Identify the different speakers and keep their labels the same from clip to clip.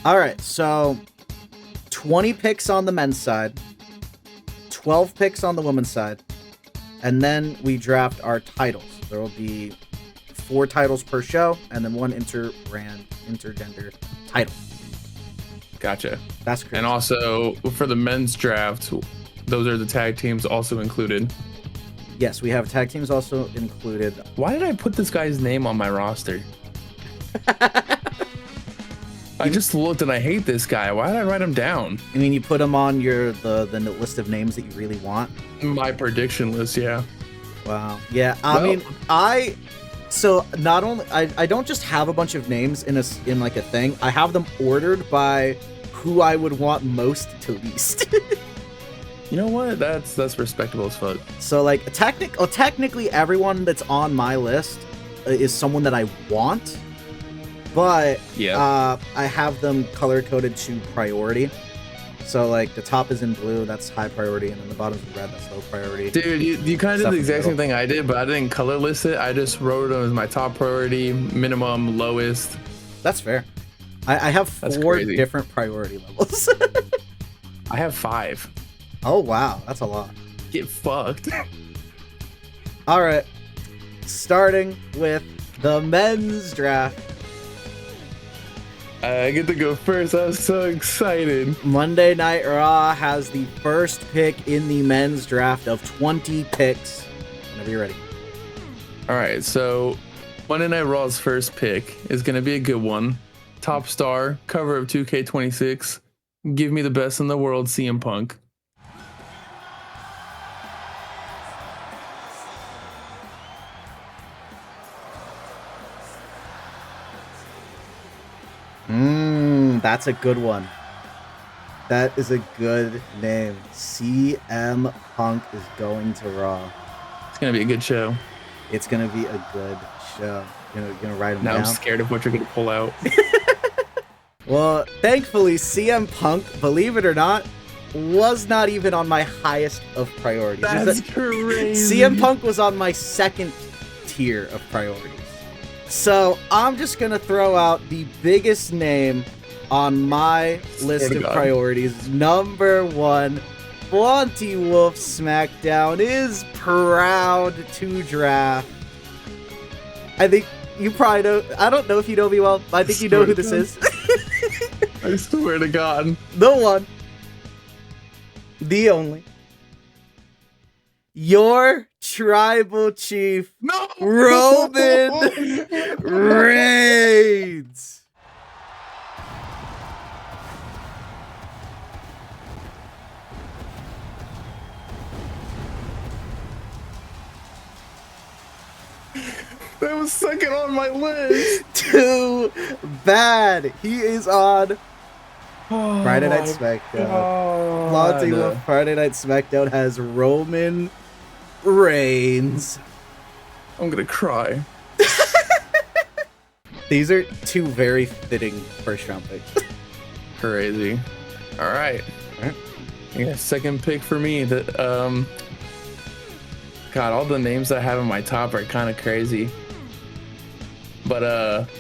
Speaker 1: All right, so 20 picks on the men's side, 12 picks on the women's side, and then we draft our titles. There will be 4 titles per show, and then 1 intergender title.
Speaker 2: Gotcha.
Speaker 1: That's crazy.
Speaker 2: And also, for the men's draft, those are the tag teams also included.
Speaker 1: Yes, we have tag teams also included.
Speaker 2: Why did I put this guy's name on my roster? I just looked and I hate this guy. Why did I write him down?
Speaker 1: I mean, you put him on the list of names that you really want.
Speaker 2: My prediction list, yeah.
Speaker 1: Wow. Yeah. I not only I don't just have a bunch of names in like a thing. I have them ordered by who I would want most to least.
Speaker 2: You know what? That's respectable as fuck.
Speaker 1: So like technically everyone that's on my list is someone that I want, but
Speaker 2: yeah,
Speaker 1: I have them color coded to priority. So like the top is in blue, that's high priority, and then the bottom's in red, that's low priority.
Speaker 2: Dude, you kind of did the exact same thing I did, but I didn't color list it. I just wrote them as my top priority, minimum, lowest.
Speaker 1: That's fair. I have 4 different priority levels.
Speaker 2: I have 5.
Speaker 1: Oh wow, that's a lot.
Speaker 2: Get fucked.
Speaker 1: All right, starting with the men's draft.
Speaker 2: I get to go first. I was so excited.
Speaker 1: Monday Night Raw has the first pick in the men's draft of 20 picks. Whenever you're ready.
Speaker 2: All right, so Monday Night Raw's first pick is going to be a good one. Top star, cover of 2K26. Give me the best in the world, CM Punk.
Speaker 1: That's a good one. That is a good name. CM Punk is going to Raw.
Speaker 2: It's going to be a good show.
Speaker 1: It's going to be a good show. You're gonna write him down?
Speaker 2: Now I'm scared of what you're going to pull out.
Speaker 1: Well, thankfully, CM Punk, believe it or not, was not even on my highest of priorities.
Speaker 2: That's crazy.
Speaker 1: CM Punk was on my second tier of priorities. So I'm just going to throw out the biggest name on my list of priorities. Number 1, Monty Wolf SmackDown is proud to draft. I think you probably know. I don't know if you know me well. I think you know who this is.
Speaker 2: I swear to God.
Speaker 1: The one. The only. Your tribal chief,
Speaker 2: no!
Speaker 1: Roman Reigns.
Speaker 2: That was second on my list.
Speaker 1: Too bad. He is on Friday Night SmackDown. Monty Wolf Friday Night SmackDown has Roman Reigns.
Speaker 2: I'm gonna cry.
Speaker 1: These are 2 very fitting first round picks.
Speaker 2: Crazy. All right. Yeah, second pick for me. God, all the names I have in my top are kind of crazy. But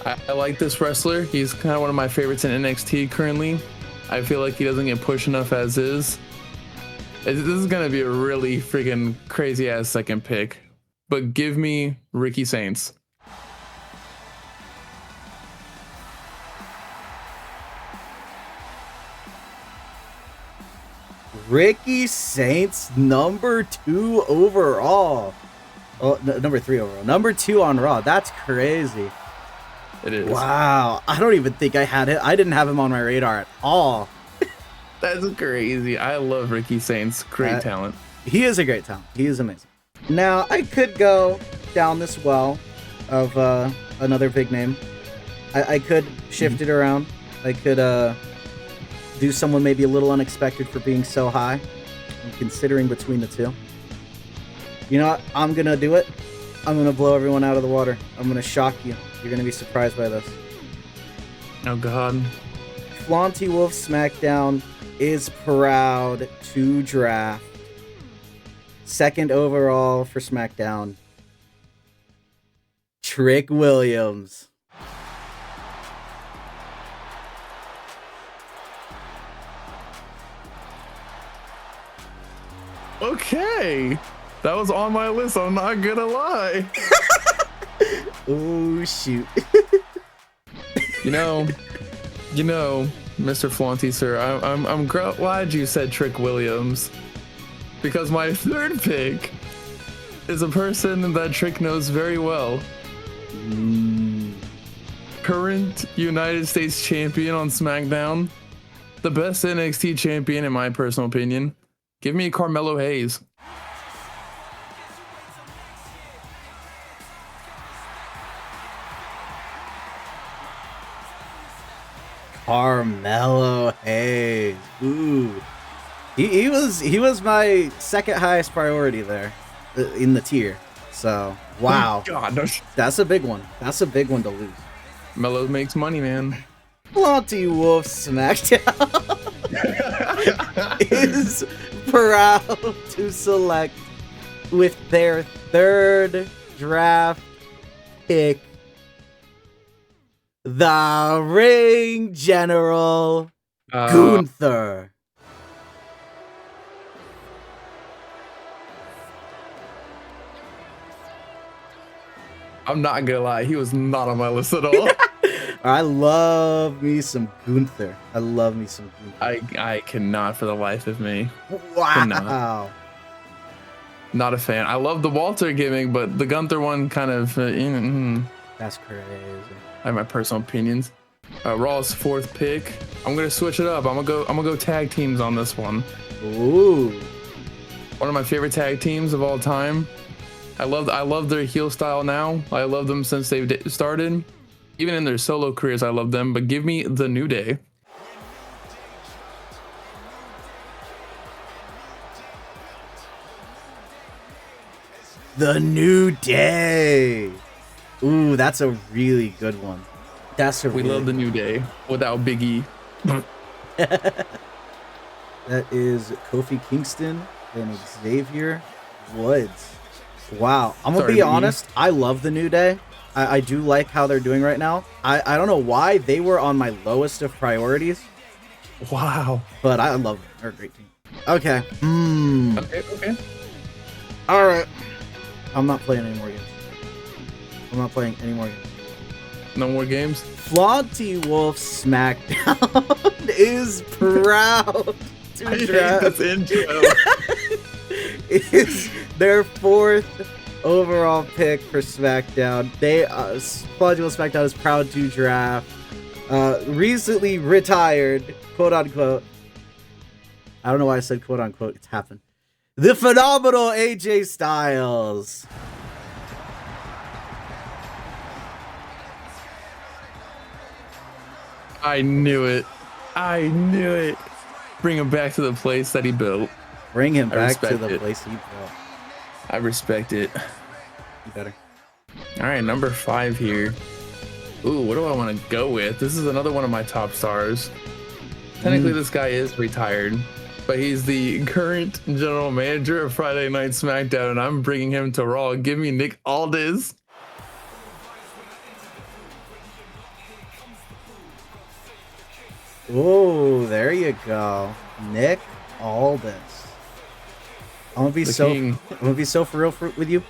Speaker 2: I like this wrestler. He's kind of one of my favorites in NXT currently. I feel like he doesn't get pushed enough as is. This is gonna be a really freaking crazy ass second pick. But give me Ricky Saints.
Speaker 1: Ricky Saints, number 2 overall. Oh, no, number 3 overall. Number 2 on Raw. That's crazy.
Speaker 2: It is.
Speaker 1: Wow. I don't even think I had it. I didn't have him on my radar at all.
Speaker 2: That's crazy. I love Ricky Saints. Great talent.
Speaker 1: He is a great talent. He is amazing. Now, I could go down this well of another big name. I could shift it around. I could do someone maybe a little unexpected for being so high. I'm considering between the 2. You know what? I'm going to do it. I'm going to blow everyone out of the water. I'm going to shock you. You're going to be surprised by this.
Speaker 2: Oh, God.
Speaker 1: Monty Wolf SmackDown is proud to draft second overall for SmackDown, Trick Williams.
Speaker 2: Okay. That was on my list. I'm not gonna lie.
Speaker 1: Oh shoot.
Speaker 2: You know, Mr. Flaunty, sir, I'm glad you said Trick Williams, because my third pick is a person that Trick knows very well. Current United States champion on SmackDown, the best NXT champion in my personal opinion. Give me Carmelo Hayes.
Speaker 1: Carmelo Hayes. Ooh. He was my second highest priority there in the tier. So, wow.
Speaker 2: Oh God,
Speaker 1: that's a big one. That's a big one to lose.
Speaker 2: Melo makes money, man.
Speaker 1: Flaunty Wolf SmackDown is proud to select with their third draft pick the Ring General Gunther.
Speaker 2: I'm not gonna lie, he was not on my list at all.
Speaker 1: I love me some Gunther. I love me some Gunther.
Speaker 2: I cannot for the life of me.
Speaker 1: Wow.
Speaker 2: Cannot. Not a fan. I love the Walter gimmick, but the Gunther one kind of.
Speaker 1: That's crazy.
Speaker 2: I have my personal opinions. Raw's fourth pick. I'm gonna switch it up. I'm gonna go tag teams on this one.
Speaker 1: Ooh.
Speaker 2: One of my favorite tag teams of all time. I love their heel style now. I love them since they've started. Even in their solo careers, I love them. But give me the New Day.
Speaker 1: The New Day. Ooh, that's a really good one.
Speaker 2: We love the New Day without Big E.
Speaker 1: That is Kofi Kingston and Xavier Woods. Wow. I'm going to be honest. I love the New Day. I do like how they're doing right now. I don't know why they were on my lowest of priorities.
Speaker 2: Wow.
Speaker 1: But I love them. They're a great team. Okay.
Speaker 2: Okay.
Speaker 1: All right. I'm not playing any more games. I'm not playing any more games.
Speaker 2: No more games?
Speaker 1: Flaunty Wolf SmackDown is proud to draft.
Speaker 2: This intro.
Speaker 1: Is their fourth overall pick for SmackDown. Flaunty Wolf SmackDown is proud to draft recently retired, quote unquote. I don't know why I said quote unquote. It's happened. The phenomenal AJ Styles.
Speaker 2: I knew it. Bring him back to the place that he built.
Speaker 1: Bring him back to the place he built.
Speaker 2: I respect it.
Speaker 1: You better.
Speaker 2: All right, number 5 here. Ooh, what do I want to go with? This is another one of my top stars. Technically, this guy is retired, but he's the current general manager of Friday Night SmackDown, and I'm bringing him to Raw. Give me Nick Aldis.
Speaker 1: Oh, there you go. Nick Aldis. I'm gonna be so for real with you.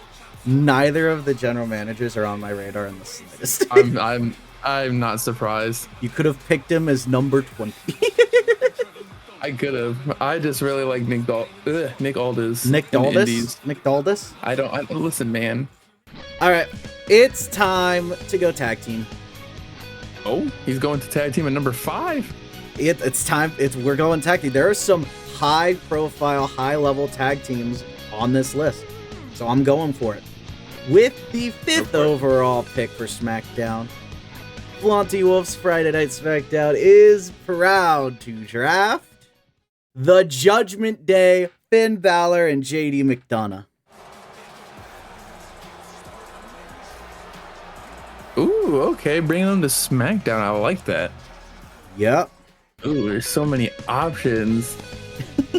Speaker 1: Neither of the general managers are on my radar in the slightest.
Speaker 2: I'm not surprised.
Speaker 1: You could have picked him as number 20.
Speaker 2: I could have. I just really like Nick Aldis.
Speaker 1: Nick Aldis? Nick Aldis?
Speaker 2: I don't listen, man.
Speaker 1: All right, it's time to go tag team.
Speaker 2: Oh, he's going to tag team at number 5.
Speaker 1: It's time. We're going tag team. There are some high-profile, high-level tag teams on this list, so I'm going for it. With the 5th overall pick for SmackDown, Flaunty Wolf's Friday Night SmackDown is proud to draft the Judgment Day, Finn Balor and JD McDonough.
Speaker 2: Ooh, okay, bringing them to SmackDown. I like that.
Speaker 1: Yep.
Speaker 2: Ooh, there's so many options.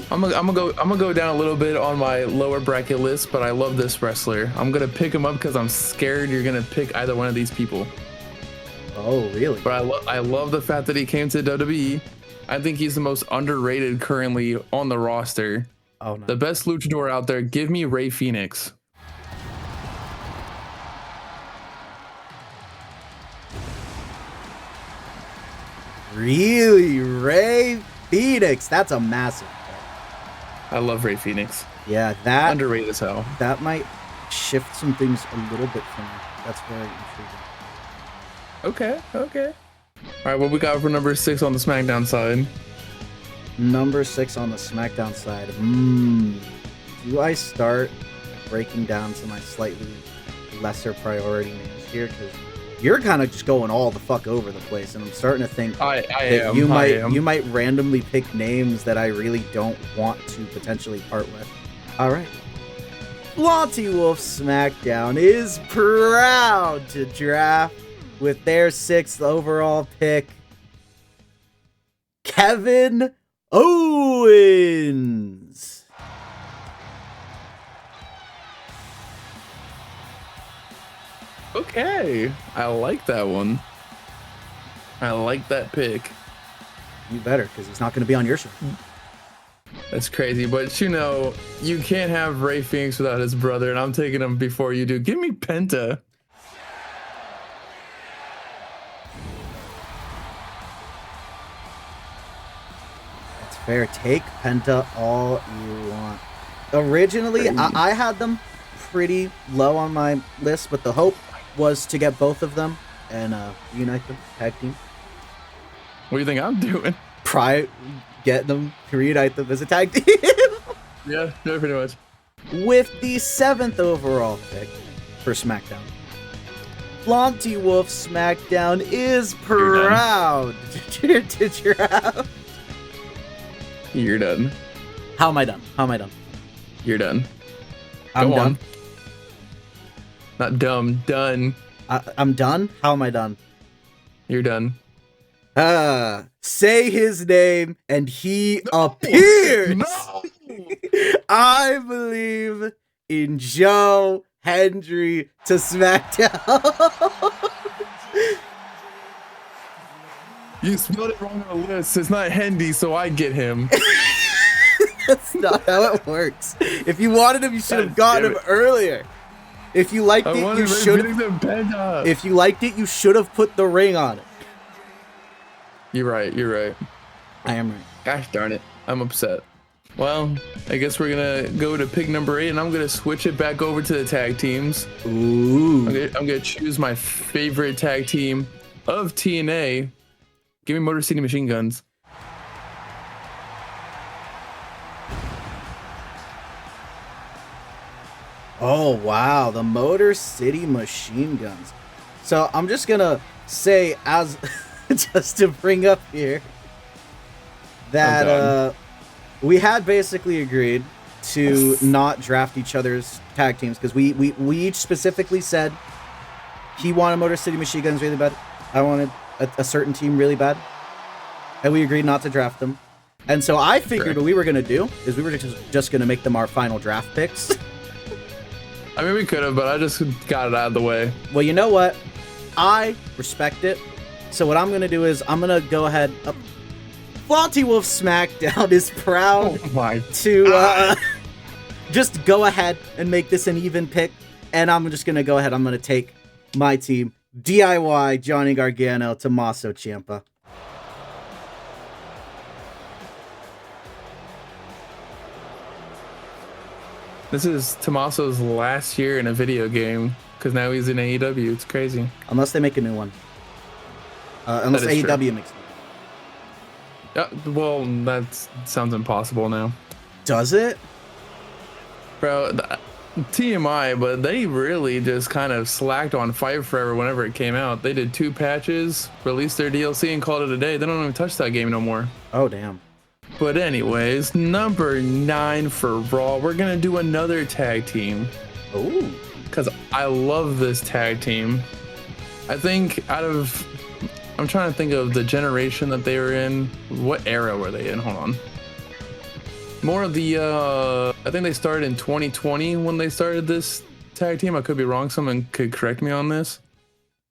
Speaker 2: I'm gonna go down a little bit on my lower bracket list, but I love this wrestler. I'm gonna pick him up because I'm scared you're gonna pick either one of these people.
Speaker 1: Oh, really?
Speaker 2: But I love the fact that he came to WWE. I think he's the most underrated currently on the roster.
Speaker 1: Oh no.
Speaker 2: The best luchador out there. Give me Rey Fenix.
Speaker 1: Really, Rey Fenix? That's a massive pick.
Speaker 2: I love Rey Fenix.
Speaker 1: Yeah, that
Speaker 2: Underrated as hell.
Speaker 1: that might shift some things a little bit for me. That's very intriguing.
Speaker 2: Okay. All right, what we got for number 6 on the SmackDown side?
Speaker 1: Number 6 on the SmackDown side. Do I start breaking down to my slightly lesser priority names here? Because you're kind of just going all the fuck over the place, and I'm starting to think
Speaker 2: I
Speaker 1: that
Speaker 2: am.
Speaker 1: you might randomly pick names that I really don't want to potentially part with. All right. Flaunty Wolf SmackDown is proud to draft with their 6th overall pick, Kevin Owens.
Speaker 2: Okay, I like that one. I like that pick.
Speaker 1: You better, because he's not going to be on your show.
Speaker 2: That's crazy, but you know, you can't have Rey Fenix without his brother, and I'm taking him before you do. Give me Penta.
Speaker 1: That's fair. Take Penta all you want. Originally, I had them pretty low on my list, but the hope was to get both of them and unite them, tag team.
Speaker 2: What do you think I'm doing?
Speaker 1: Get them, reunite them as a tag team.
Speaker 2: Yeah, pretty much.
Speaker 1: With the 7th overall pick for SmackDown, Flaunty Wolf SmackDown is proud to draft.
Speaker 2: You're done.
Speaker 1: How am I done?
Speaker 2: You're done.
Speaker 1: I'm
Speaker 2: Go
Speaker 1: done.
Speaker 2: on. Not dumb, done.
Speaker 1: I'm done? How am I done?
Speaker 2: You're done.
Speaker 1: Say his name and he appears.
Speaker 2: No!
Speaker 1: I believe in Joe Hendry to SmackDown.
Speaker 2: You spelled it wrong on the list. It's not Hendy, so I get him.
Speaker 1: That's not how it works. If you wanted him, you should have gotten him earlier. If you liked it, you should. If you liked it, you should have put the ring on it.
Speaker 2: You're right.
Speaker 1: I am right.
Speaker 2: Gosh darn it. I'm upset. Well, I guess we're gonna go to pick number 8, and I'm gonna switch it back over to the tag teams.
Speaker 1: Ooh.
Speaker 2: I'm gonna choose my favorite tag team of TNA. Give me Motor City Machine Guns.
Speaker 1: Oh, wow. The Motor City Machine Guns. So I'm just going to say, as just to bring up here, that we had basically agreed to not draft each other's tag teams because we each specifically said he wanted Motor City Machine Guns really bad. I wanted a certain team really bad. And we agreed not to draft them. And so I figured what we were going to do is we were just going to make them our final draft picks.
Speaker 2: I mean, we could have, but I just got it out of the way.
Speaker 1: Well, you know what? I respect it. So what I'm going to do is I'm going to go ahead. Flaunty Wolf SmackDown is proud to just go ahead and make this an even pick. And I'm just going to go ahead. I'm going to take my team, DIY, Johnny Gargano, Tommaso Ciampa.
Speaker 2: This is Tommaso's last year in a video game because now he's in AEW. It's crazy.
Speaker 1: Unless they make a new one. Unless AEW makes a new one.
Speaker 2: Well, that sounds impossible now.
Speaker 1: Does it?
Speaker 2: Bro, TMI, but they really just kind of slacked on Fight Forever whenever it came out. They did 2 patches, released their DLC, and called it a day. They don't even touch that game no more.
Speaker 1: Oh, damn.
Speaker 2: But anyways, number 9 for Raw. We're going to do another tag team.
Speaker 1: Ooh.
Speaker 2: Because I love this tag team. I think I'm trying to think of the generation that they were in. What era were they in? Hold on. More of the, I think they started in 2020 when they started this tag team. I could be wrong. Someone could correct me on this.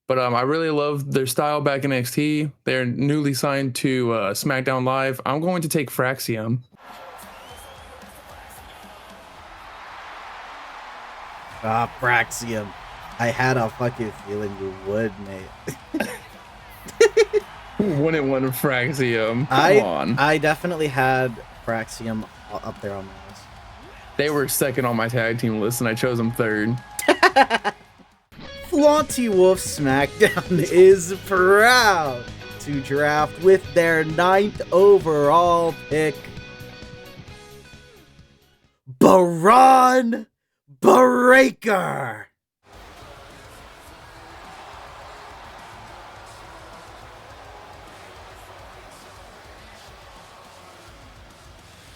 Speaker 2: But I really love their style back in NXT. They're newly signed to SmackDown Live. I'm going to take Fraxium.
Speaker 1: Ah, Braxium. I had a fucking feeling you would, mate.
Speaker 2: Who wouldn't want a Fraxium? Come on.
Speaker 1: I definitely had Braxium up there on my list.
Speaker 2: They were second on my tag team list, and I chose them third.
Speaker 1: Flaunty Wolf SmackDown is proud to draft with their 9th overall pick, Baron Breaker.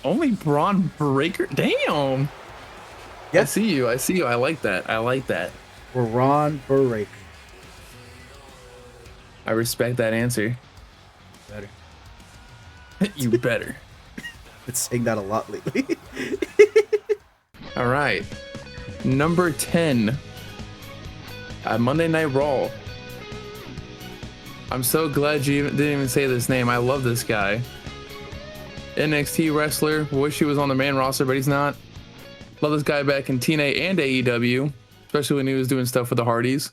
Speaker 2: Only Braun Breaker? Damn.
Speaker 1: Yep.
Speaker 2: I see you. I like that.
Speaker 1: Baron Breaker.
Speaker 2: I respect that answer.
Speaker 1: Better.
Speaker 2: You better.
Speaker 1: Been saying that a lot lately.
Speaker 2: All right. Number 10 at Monday Night Raw. I'm so glad you didn't even say this name. I love this guy. NXT wrestler. Wish he was on the main roster, but he's not. Love this guy back in TNA and AEW, especially when he was doing stuff with the Hardys.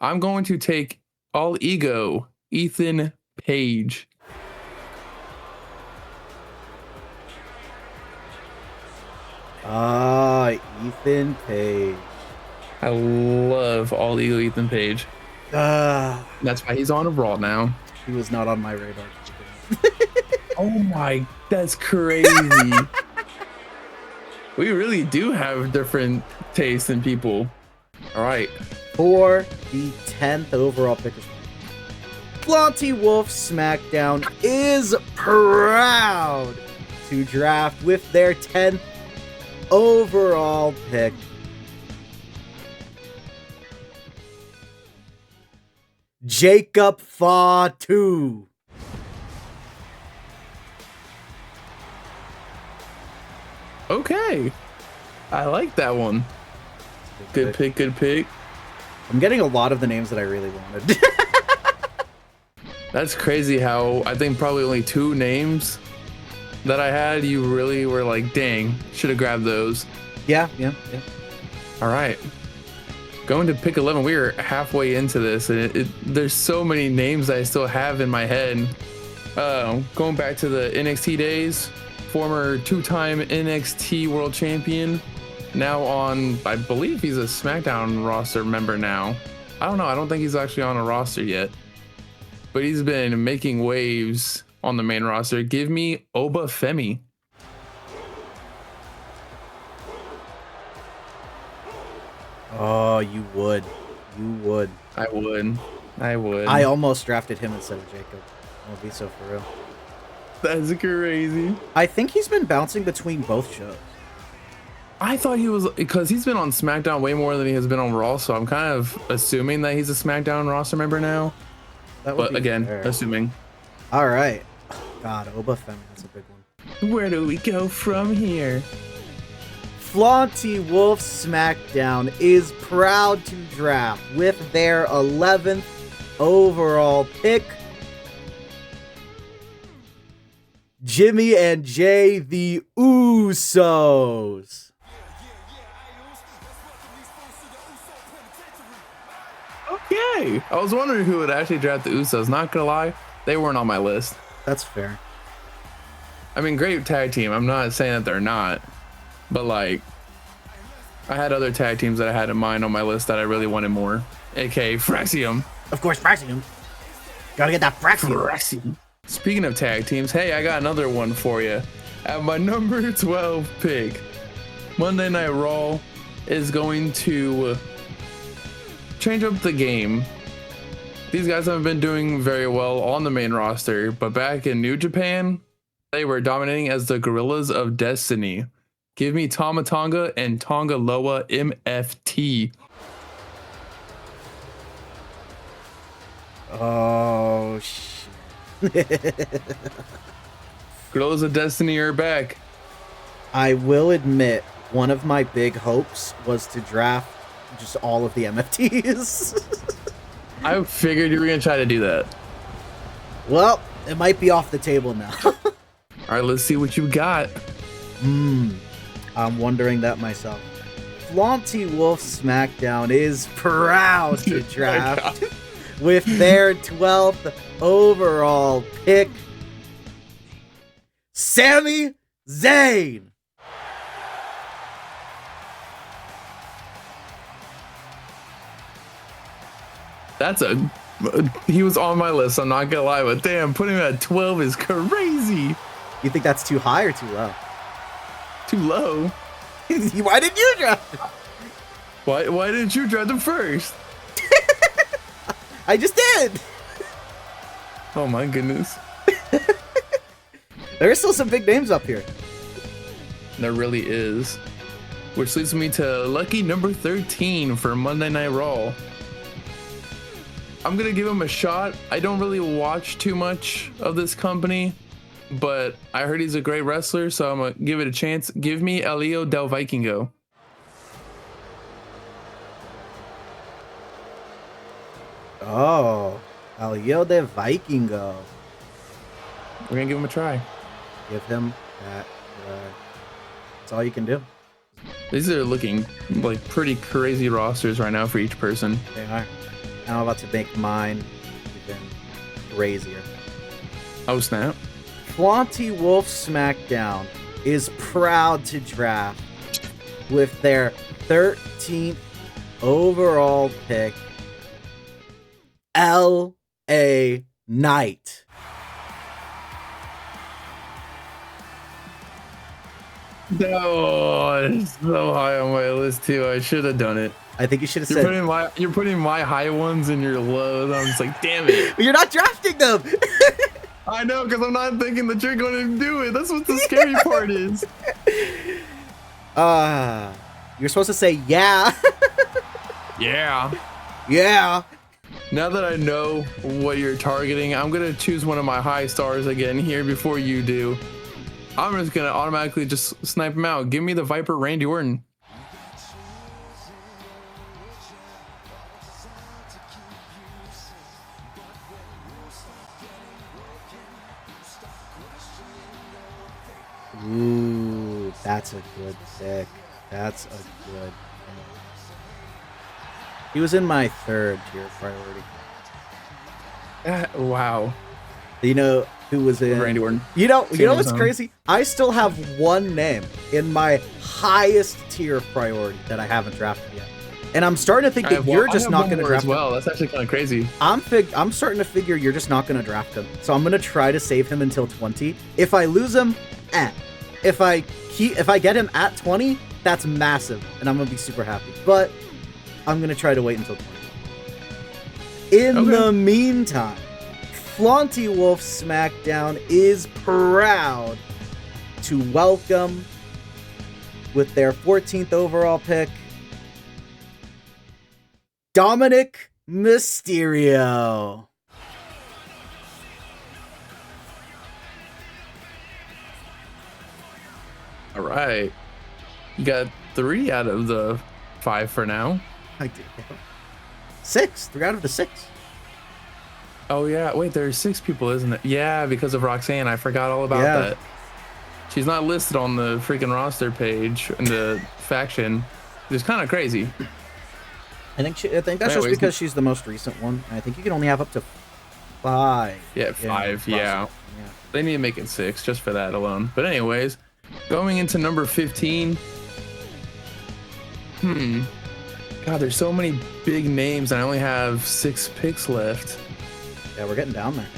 Speaker 2: I'm going to take All Ego, Ethan Page.
Speaker 1: Ethan Page.
Speaker 2: I love All Ego Ethan Page. That's why he's on a Raw now.
Speaker 1: He was not on my radar.
Speaker 2: Oh my, that's crazy. We really do have different tastes in people. All right.
Speaker 1: For the 10th overall pick, Flaunty Wolf SmackDown is proud to draft with their 10th overall pick, Jacob Fatu.
Speaker 2: Okay. I like that one. Good pick.
Speaker 1: I'm getting a lot of the names that I really wanted.
Speaker 2: That's crazy how I think probably only 2 names that I had, you really were like, dang, should have grabbed those.
Speaker 1: Yeah.
Speaker 2: All right. Going to pick 11. We are halfway into this, and there's so many names I still have in my head. Going back to the NXT days, former 2-time NXT World Champion, now on, I believe he's a SmackDown roster member now. I don't know. I don't think he's actually on a roster yet, but he's been making waves on the main roster. Give me Oba Femi.
Speaker 1: Oh, you would.
Speaker 2: I would.
Speaker 1: I almost drafted him instead of Jacob. I'll be so for real.
Speaker 2: That's crazy.
Speaker 1: I think he's been bouncing between both shows.
Speaker 2: I thought he was, because he's been on SmackDown way more than he has been on Raw, so I'm kind of assuming that he's a SmackDown roster member now. But again, fair. Assuming.
Speaker 1: All right. God, Oba Femi, that's a big one.
Speaker 2: Where do we go from here?
Speaker 1: Flaunty Wolf SmackDown is proud to draft with their 11th overall pick, Jimmy and Jay, the Usos.
Speaker 2: Okay. I was wondering who would actually draft the Usos. Not gonna lie, they weren't on my list.
Speaker 1: That's fair.
Speaker 2: I mean, great tag team. I'm not saying that they're not, but like, I had other tag teams that I had in mind on my list that I really wanted more, aka Fraxium.
Speaker 1: Of course, Fraxium. Gotta get that Fraxium.
Speaker 2: Speaking of tag teams, hey, I got another one for you. At my number 12 pick, Monday Night Raw is going to change up the game. These guys haven't been doing very well on the main roster, but back in New Japan, they were dominating as the Gorillas of Destiny. Give me Tama Tonga and Tonga Loa MFT.
Speaker 1: Oh, shit.
Speaker 2: Gorillas of Destiny are back.
Speaker 1: I will admit, one of my big hopes was to draft just all of the MFTs.
Speaker 2: I figured you were going to try to do that.
Speaker 1: Well, it might be off the table now.
Speaker 2: All right, let's see what you got.
Speaker 1: I'm wondering that myself. Flaunty Wolf SmackDown is proud to draft with their 12th overall pick, Sami Zayn.
Speaker 2: He was on my list, I'm not gonna lie, but damn, putting him at 12 is crazy.
Speaker 1: You think that's too high or too low?
Speaker 2: Too low.
Speaker 1: Why didn't you draft him?
Speaker 2: Why didn't you draft him first?
Speaker 1: I just did.
Speaker 2: Oh my goodness.
Speaker 1: There are still some big names up here.
Speaker 2: There really is. Which leads me to lucky number 13 for Monday Night Raw. I'm gonna give him a shot. I don't really watch too much of this company, but I heard he's a great wrestler, so I'm gonna give it a chance. Give me Elio Del Vikingo.
Speaker 1: Oh, Elio Del Vikingo.
Speaker 2: We're gonna give him a try.
Speaker 1: Give him that. That's all you can do.
Speaker 2: These are looking like pretty crazy rosters right now for each person.
Speaker 1: They are. And I'm about to make mine even crazier.
Speaker 2: Oh snap.
Speaker 1: Flaunty Wolf SmackDown is proud to draft with their 13th overall pick, L.A. Knight.
Speaker 2: No, it's so high on my list too. I should have done it.
Speaker 1: I think you should have said.
Speaker 2: You're putting my high ones in your lows. I'm just like, damn it.
Speaker 1: You're not drafting them.
Speaker 2: I know, because I'm not thinking that you're going to do it. That's what the scary part is.
Speaker 1: You're supposed to say yeah.
Speaker 2: Yeah.
Speaker 1: Yeah.
Speaker 2: Now that I know what you're targeting, I'm going to choose one of my high stars again here before you do. I'm just going to automatically just snipe him out. Give me the Viper Randy Orton.
Speaker 1: Ooh, that's a good pick. That's a good pick. He was in my third tier priority.
Speaker 2: Wow.
Speaker 1: You know who was in
Speaker 2: Randy Orton?
Speaker 1: You know what's crazy? I still have one name in my highest tier of priority that I haven't drafted yet. And I'm starting to think that you're just not going to draft him.
Speaker 2: Well, that's actually kind of crazy.
Speaker 1: I'm starting to figure you're just not going to draft him. So I'm going to try to save him until 20. If I lose him, if I get him at 20, that's massive, and I'm going to be super happy. But I'm going to try to wait until 20. In the meantime, Flaunty Wolf SmackDown is proud to welcome, with their 14th overall pick, Dominic Mysterio.
Speaker 2: All right. You got 3 out of the 5 for now.
Speaker 1: I did. 6. 3 out of the 6.
Speaker 2: Oh, yeah. Wait, there's 6 people, isn't it? Yeah, because of Roxanne. I forgot all about that. She's not listed on the freaking roster page in the faction. It's kind of crazy.
Speaker 1: I think that's just because she's the most recent one. I think you can only have up to 5.
Speaker 2: Yeah, 5. Yeah. They need to make it 6 just for that alone. But anyways, going into number 15. God, there's so many big names, and I only have 6 picks left.
Speaker 1: Yeah, we're getting down there.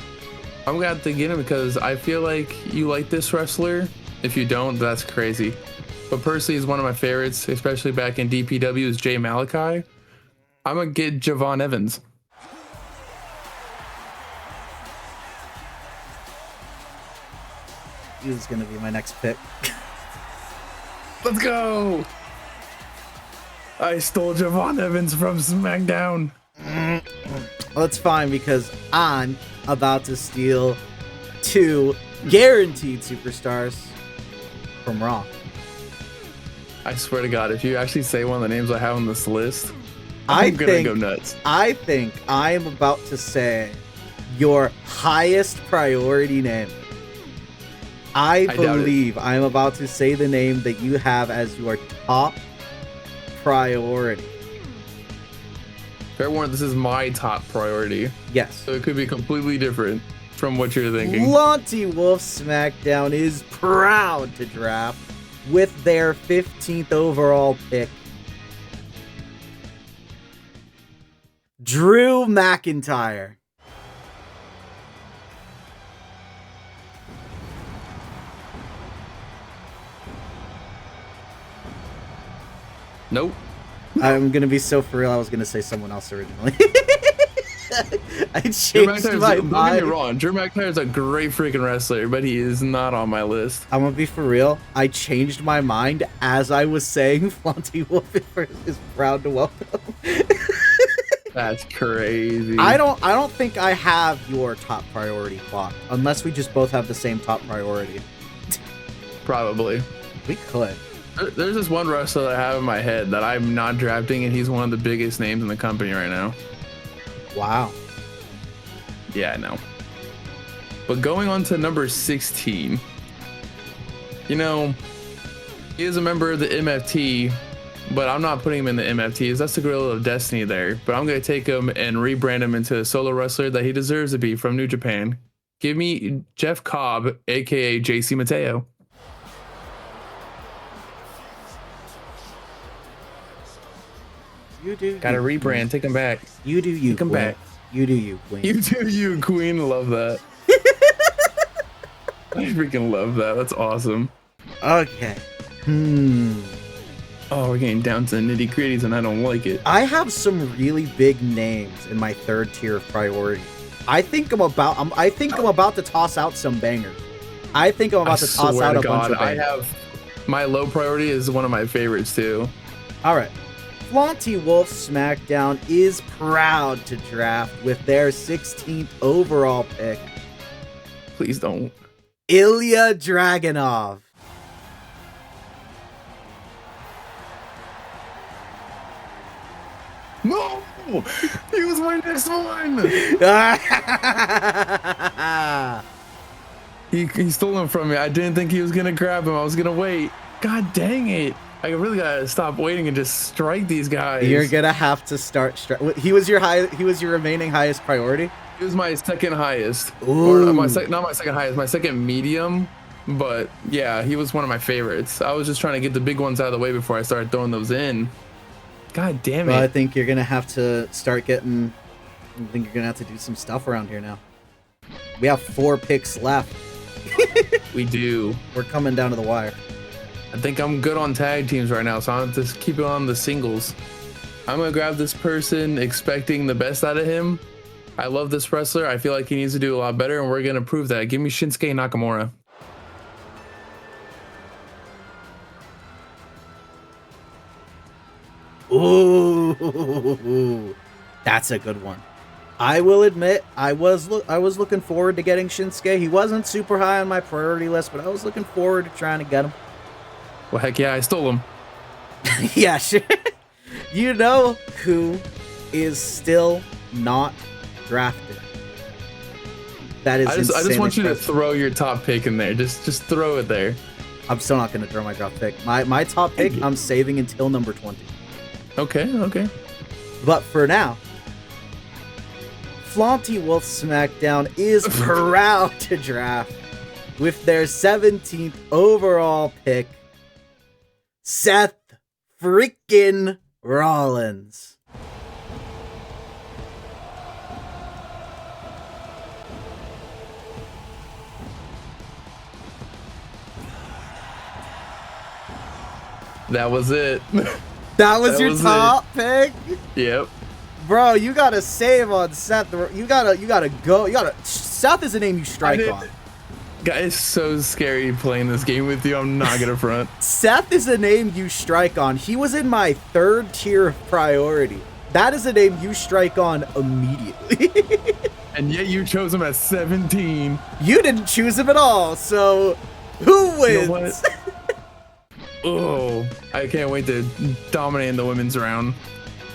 Speaker 2: I'm gonna have to get him because I feel like you like this wrestler. If you don't, that's crazy. But personally, he's one of my favorites, especially back in DPW, is Jay Malachi. I'm gonna get Javon Evans.
Speaker 1: He's gonna be my next pick.
Speaker 2: Let's go! I stole Javon Evans from SmackDown.
Speaker 1: Well, it's fine because I'm about to steal 2 guaranteed superstars from Raw.
Speaker 2: I swear to God, if you actually say one of the names I have on this list, I'm gonna go nuts.
Speaker 1: I think I am about to say your highest priority name. I believe I am about to say the name that you have as your top priority.
Speaker 2: Fair warning, this is my top priority.
Speaker 1: Yes.
Speaker 2: So it could be completely different from what you're thinking.
Speaker 1: Flaunty Wolf SmackDown is proud to draft with their 15th overall pick, Drew McIntyre.
Speaker 2: Nope.
Speaker 1: I'm gonna be so for real. I was gonna say someone else originally. I changed my mind.
Speaker 2: Don't get me wrong. Drew McIntyre is a great freaking wrestler, but he is not on my list.
Speaker 1: I'm gonna be for real. I changed my mind as I was saying Flaunty Wolf is proud to welcome.
Speaker 2: That's crazy.
Speaker 1: I don't think I have your top priority clocked, unless we just both have the same top priority.
Speaker 2: Probably.
Speaker 1: We could.
Speaker 2: There's this one wrestler that I have in my head that I'm not drafting, and he's one of the biggest names in the company right now.
Speaker 1: Wow.
Speaker 2: Yeah, I know. But going on to number 16, you know, he is a member of the MFT, but I'm not putting him in the MFTs. That's the Gorilla of Destiny there. But I'm going to take him and rebrand him into a solo wrestler that he deserves to be from New Japan. Give me Jeff Cobb, aka JC Mateo.
Speaker 1: You do.
Speaker 2: Got to rebrand. Take him back.
Speaker 1: You do you.
Speaker 2: Take him back.
Speaker 1: You do you, Queen.
Speaker 2: You do you, Queen. Love that. I freaking love that. That's awesome.
Speaker 1: Okay.
Speaker 2: Oh, we're getting down to the nitty gritties, and I don't like it.
Speaker 1: I have some really big names in my third tier of priority. I think I'm about to toss out some bangers. I think I'm about to toss out a bunch of bangers.
Speaker 2: I have my low priority is one of my favorites too.
Speaker 1: All right. Flaunty Wolf SmackDown is proud to draft with their 16th overall pick,
Speaker 2: Please don't.
Speaker 1: Ilya Dragunov.
Speaker 2: No! He was my next one! He stole him from me. I didn't think he was gonna grab him. I was gonna wait. God dang it. I really gotta stop waiting and just strike these guys.
Speaker 1: You're gonna have to start. He was your remaining highest priority.
Speaker 2: He was my second highest.
Speaker 1: Ooh.
Speaker 2: Or not my second highest, my second medium. But yeah, he was one of my favorites. I was just trying to get the big ones out of the way before I started throwing those in. God damn it.
Speaker 1: Well, I think you're gonna have to start getting. I think you're gonna have to do some stuff around here now. We have 4 picks left.
Speaker 2: We do.
Speaker 1: We're coming down to the wire.
Speaker 2: I think I'm good on tag teams right now, so I'm just keep it on the singles. I'm gonna grab this person expecting the best out of him. I love this wrestler. I feel like he needs to do a lot better, and we're gonna prove that. Give me Shinsuke Nakamura.
Speaker 1: Ooh, that's a good one. I will admit, I was looking forward to getting Shinsuke. He wasn't super high on my priority list, but I was looking forward to trying to get him.
Speaker 2: Well, heck yeah, I stole him.
Speaker 1: Yeah, sure. You know who is still not drafted? That is
Speaker 2: I just want you to throw your top pick in there. Just throw it there.
Speaker 1: I'm still not going to throw my top pick. My top pick, I'm saving until number 20.
Speaker 2: Okay.
Speaker 1: But for now, Flaunty Wolf SmackDown is proud to draft with their 17th overall pick, Seth freaking Rollins.
Speaker 2: That was it.
Speaker 1: That was your top pick?
Speaker 2: Yep.
Speaker 1: Bro, you gotta save on Seth. You gotta go. Seth is a name you strike on.
Speaker 2: Guys, it's so scary playing this game with you. I'm not gonna front.
Speaker 1: Seth is a name you strike on. He was in my third tier of priority. That is a name you strike on immediately.
Speaker 2: And yet you chose him at 17.
Speaker 1: You didn't choose him at all, so who wins?
Speaker 2: You know what? Oh, I can't wait to dominate in the women's round.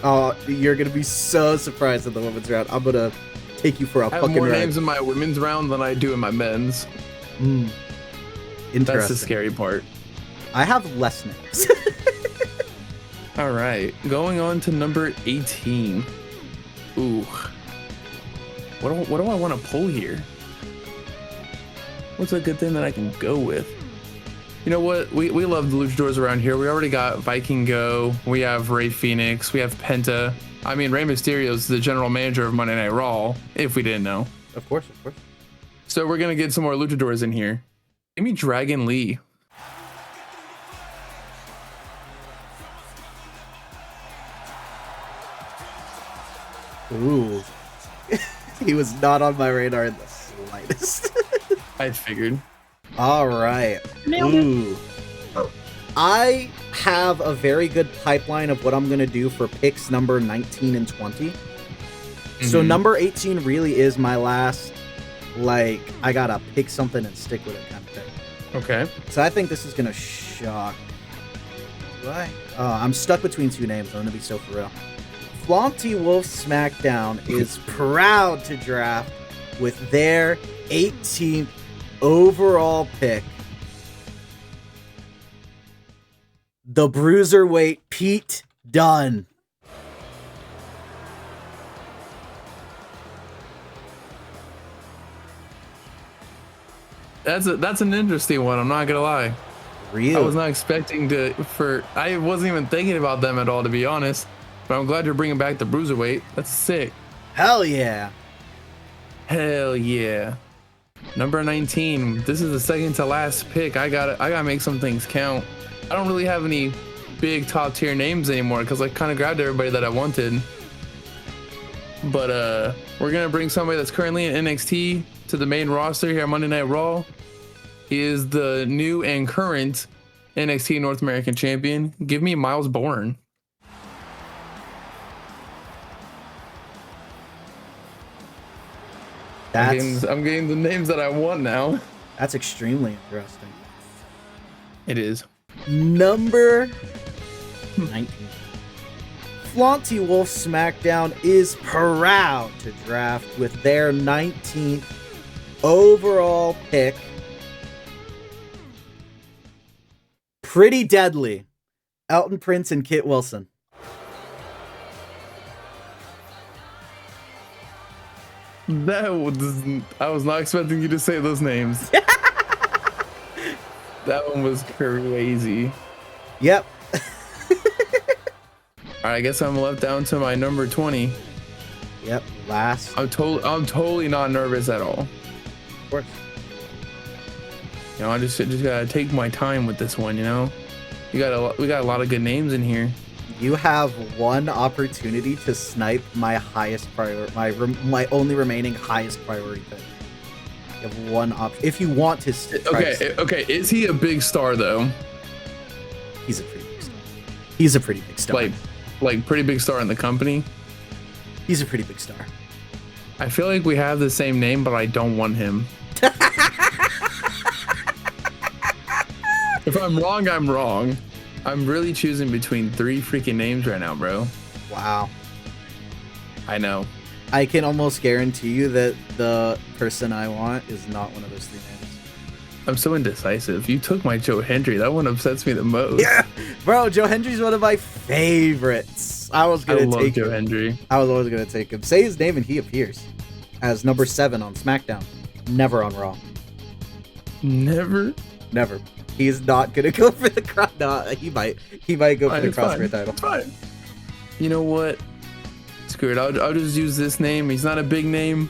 Speaker 1: Oh, you're gonna be so surprised at the women's round. I'm gonna take you for a fucking ride.
Speaker 2: I have more names in my women's round than I do in my men's.
Speaker 1: Interesting.
Speaker 2: That's the scary part.
Speaker 1: I have less names.
Speaker 2: All right, going on to number 18. Ooh, what do I want to pull here? What's a good thing that I can go with? You know what? We love the luchadors around here. We already got Viking Go. We have Rey Fenix. We have Penta. I mean, Rey Mysterio is the general manager of Monday Night Raw, if we didn't know.
Speaker 1: Of course, of course.
Speaker 2: So we're going to get some more luchadors in here. Give me Dragon Lee.
Speaker 1: Ooh. He was not on my radar in the slightest.
Speaker 2: I figured.
Speaker 1: All right. Ooh. I have a very good pipeline of what I'm going to do for picks number 19 and 20. So number 18 really is my last, like, I got to pick something and stick with it kind of thing.
Speaker 2: Okay.
Speaker 1: So I think this is going to shock. Do I? I'm stuck between two names. I'm going to be so for real. Flaunty Wolf SmackDown is proud to draft with their 18th overall pick the Bruiserweight Pete Dunne.
Speaker 2: That's an interesting one. I'm not gonna lie.
Speaker 1: Really?
Speaker 2: I was not expecting I wasn't even thinking about them at all, to be honest. But I'm glad you're bringing back the Bruiserweight. That's sick.
Speaker 1: Hell yeah.
Speaker 2: Hell yeah. Number 19. This is the second to last pick. I gotta make some things count. I don't really have any big top tier names anymore because I kind of grabbed everybody that I wanted. But we're gonna bring somebody that's currently in NXT to the main roster here on Monday Night Raw. He is the new and current NXT North American champion. Give me Miles Bourne. I'm getting the names that I want now.
Speaker 1: That's extremely interesting.
Speaker 2: It is.
Speaker 1: Number 19. Flaunty Wolf SmackDown is proud to draft with their 19th overall pick Pretty Deadly, Elton Prince and Kit Wilson.
Speaker 2: I was not expecting you to say those names. That one was crazy.
Speaker 1: Yep.
Speaker 2: All right, I guess I'm left down to my number 20.
Speaker 1: Yep, last.
Speaker 2: I'm totally not nervous at all.
Speaker 1: Of course.
Speaker 2: You know, I just gotta take my time with this one. You know, we got a lot of good names in here.
Speaker 1: You have one opportunity to snipe my highest priority, my only remaining highest priority pick. You have one option if you want to.
Speaker 2: Okay. Is he a big star though?
Speaker 1: He's a pretty big star. He's a pretty big star.
Speaker 2: Like pretty big star in the company.
Speaker 1: He's a pretty big star.
Speaker 2: I feel like we have the same name, but I don't want him. If I'm wrong, I'm wrong. I'm really choosing between 3 freaking names right now, bro.
Speaker 1: Wow.
Speaker 2: I know.
Speaker 1: I can almost guarantee you that the person I want is not one of those 3 names.
Speaker 2: I'm so indecisive. You took my Joe Hendry. That one upsets me the most.
Speaker 1: Yeah, bro. Joe Hendry's one of my favorites. I love Joe
Speaker 2: Hendry.
Speaker 1: I was always gonna take him. Say his name and he appears as number 7 on SmackDown. Never on Raw.
Speaker 2: Never.
Speaker 1: He's not gonna go for the cross. No, he might go for the crossfit title.
Speaker 2: It's fine. You know what? Screw it. I'll just use this name. He's not a big name,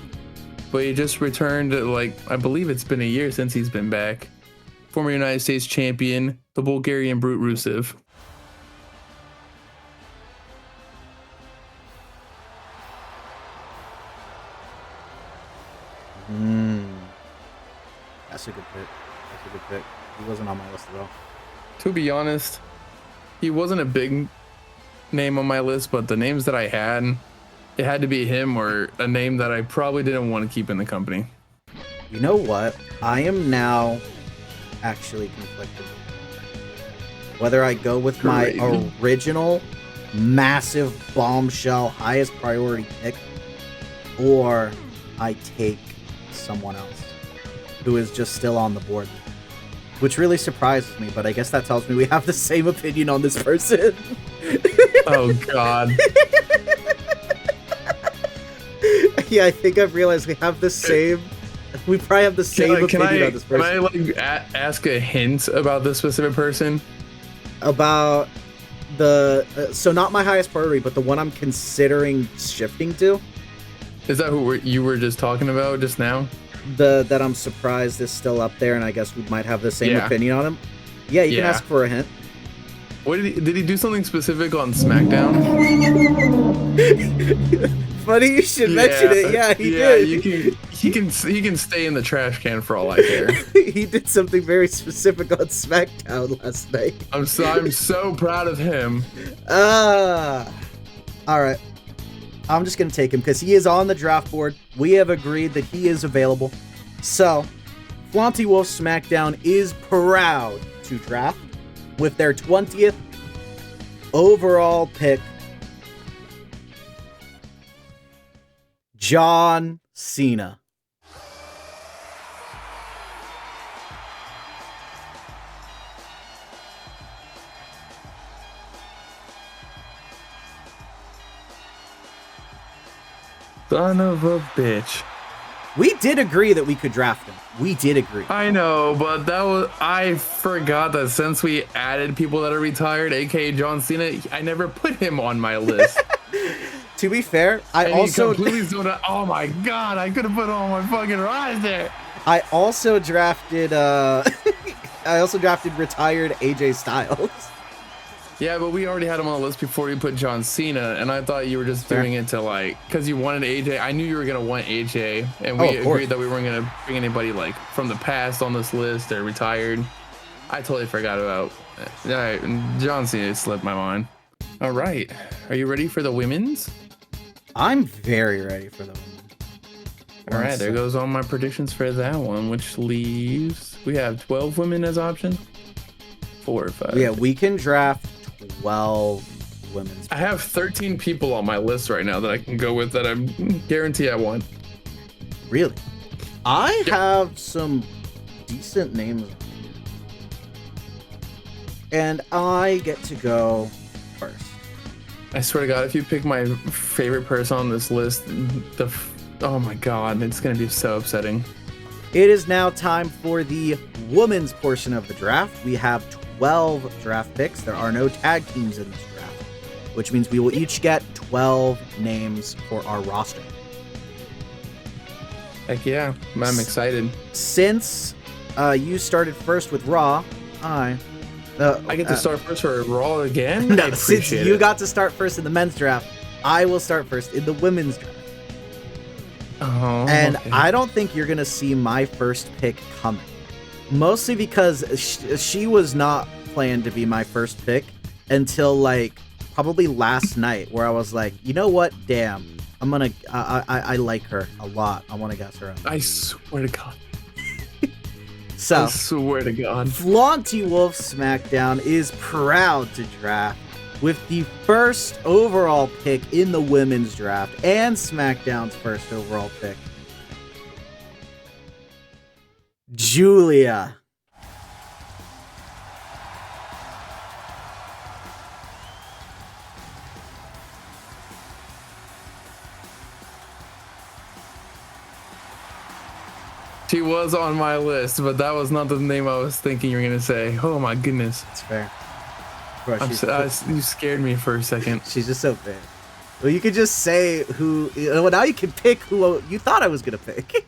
Speaker 2: but he just returned. I believe it's been a year since he's been back. Former United States champion, the Bulgarian Brute Rusev.
Speaker 1: That's a good pick. He wasn't on my list at all.
Speaker 2: To be honest, he wasn't a big name on my list, but the names that I had, it had to be him or a name that I probably didn't want to keep in the company.
Speaker 1: You know what? I am now actually conflicted. Whether I go with my original massive bombshell highest priority pick or I take someone else who is just still on the board. Which really surprises me, but I guess that tells me we have the same opinion on this person.
Speaker 2: Oh God.
Speaker 1: Yeah, I think I've realized we have the same. We probably have the same opinion on this person.
Speaker 2: Can I like ask a hint about this specific person?
Speaker 1: About the so not my highest priority, but the one I'm considering shifting to.
Speaker 2: Is that who you were just talking about just now?
Speaker 1: That I'm surprised is still up there, and I guess we might have the same opinion on him. Yeah, you can ask for a hint.
Speaker 2: What did he do something specific on SmackDown?
Speaker 1: Funny you should mention it. Yeah, he did.
Speaker 2: He can stay in the trash can for all I care.
Speaker 1: He did something very specific on SmackDown last night.
Speaker 2: I'm so proud of him.
Speaker 1: All right. I'm just gonna take him because he is on the draft board. We have agreed that he is available. So, Flaunty Wolf SmackDown is proud to draft with their 20th overall pick, John Cena.
Speaker 2: Son of a bitch.
Speaker 1: We did agree that we could draft him. We did agree.
Speaker 2: I know, but I forgot that since we added people that are retired, aka John Cena, I never put him on my list.
Speaker 1: To be fair, I also
Speaker 2: completely zoned out. Oh my God, I could have put him on my fucking roster.
Speaker 1: I also drafted retired AJ Styles.
Speaker 2: Yeah, but we already had him on the list before you put John Cena, and I thought you were just doing it to like, because you wanted AJ. I knew you were gonna want AJ, and we agreed that we weren't gonna bring anybody like from the past on this list or retired. I totally forgot about. All right, John Cena slipped my mind. All right, are you ready for the women's?
Speaker 1: I'm very ready for the women's.
Speaker 2: All right, there goes all my predictions for that one, which leaves we have 12 women as option. 4 or 5.
Speaker 1: Yeah, we can draft 12 women's.
Speaker 2: I have 13 people on my list right now that I can go with that I guarantee I want.
Speaker 1: Really? I have some decent names. And I get to go first.
Speaker 2: I swear to God, if you pick my favorite person on this list, oh my God, it's going to be so upsetting.
Speaker 1: It is now time for the women's portion of the draft. We have 12 draft picks. There are no tag teams in this draft, which means we will each get 12 names for our roster.
Speaker 2: Heck yeah, I'm excited.
Speaker 1: Since you started first with Raw, I
Speaker 2: get to start first for Raw again?
Speaker 1: No, since you got to start first in the men's draft, I will start first in the women's draft.
Speaker 2: Oh,
Speaker 1: and
Speaker 2: okay.
Speaker 1: I don't think you're going to see my first pick coming. Mostly because she was not planned to be my first pick until like probably last night, where I was like, you know what? Damn, I like her a lot. I want to guess her out.
Speaker 2: I swear to God.
Speaker 1: So,
Speaker 2: I swear to God.
Speaker 1: Flaunty Wolf SmackDown is proud to draft with the first overall pick in the women's draft and SmackDown's first overall pick, Julia.
Speaker 2: She was on my list, but that was not the name I was thinking you were going to say. Oh my goodness.
Speaker 1: That's fair. Bro,
Speaker 2: you scared me for a second.
Speaker 1: She's just so bad. Well, you could just say who. Well, now you can pick who you thought I was going to pick.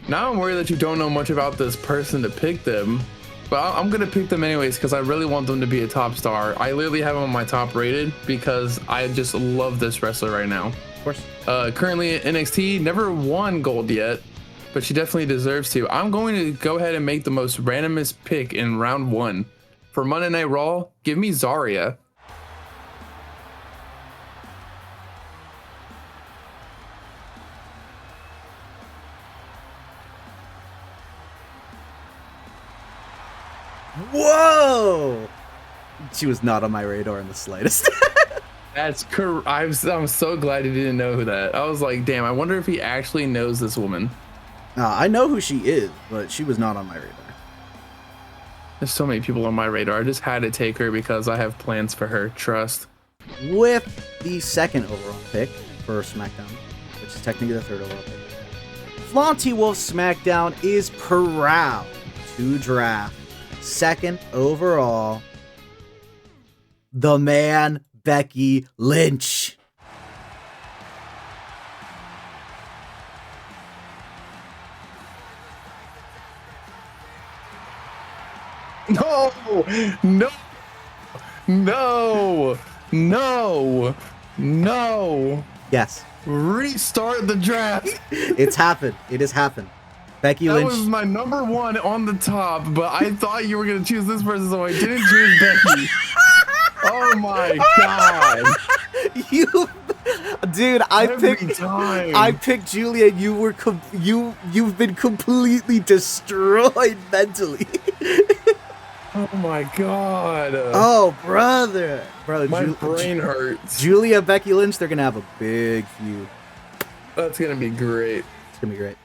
Speaker 2: Now I'm worried that you don't know much about this person to pick them, but I'm going to pick them anyways because I really want them to be a top star. I literally have them on my top rated because I just love this wrestler right now.
Speaker 1: Of course.
Speaker 2: Currently in NXT, never won gold yet, but she definitely deserves to. I'm going to go ahead and make the most randomest pick in round 1. For Monday Night Raw, give me Zarya.
Speaker 1: Whoa! She was not on my radar in the slightest.
Speaker 2: That's correct. I'm so glad you didn't know who that. I was like, damn, I wonder if he actually knows this woman.
Speaker 1: I know who she is, but she was not on my radar.
Speaker 2: There's so many people on my radar. I just had to take her because I have plans for her. Trust.
Speaker 1: with the second overall pick for SmackDown, which is technically the third overall pick. Flaunty Wolf SmackDown is proud to draft second overall the man Becky Lynch.
Speaker 2: No, no, no, no, no.
Speaker 1: Yes.
Speaker 2: Restart the draft.
Speaker 1: It's happened. It has happened. Becky Lynch.
Speaker 2: That was my number one on the top, but I thought you were going to choose this person, so I didn't choose Becky. Oh my god.
Speaker 1: Dude, I picked Julia. You've been completely destroyed mentally.
Speaker 2: Oh my god.
Speaker 1: Oh brother.
Speaker 2: My brain hurts.
Speaker 1: Julia, Becky Lynch, they're gonna have a big feud.
Speaker 2: That's gonna be great.
Speaker 1: It's gonna be great.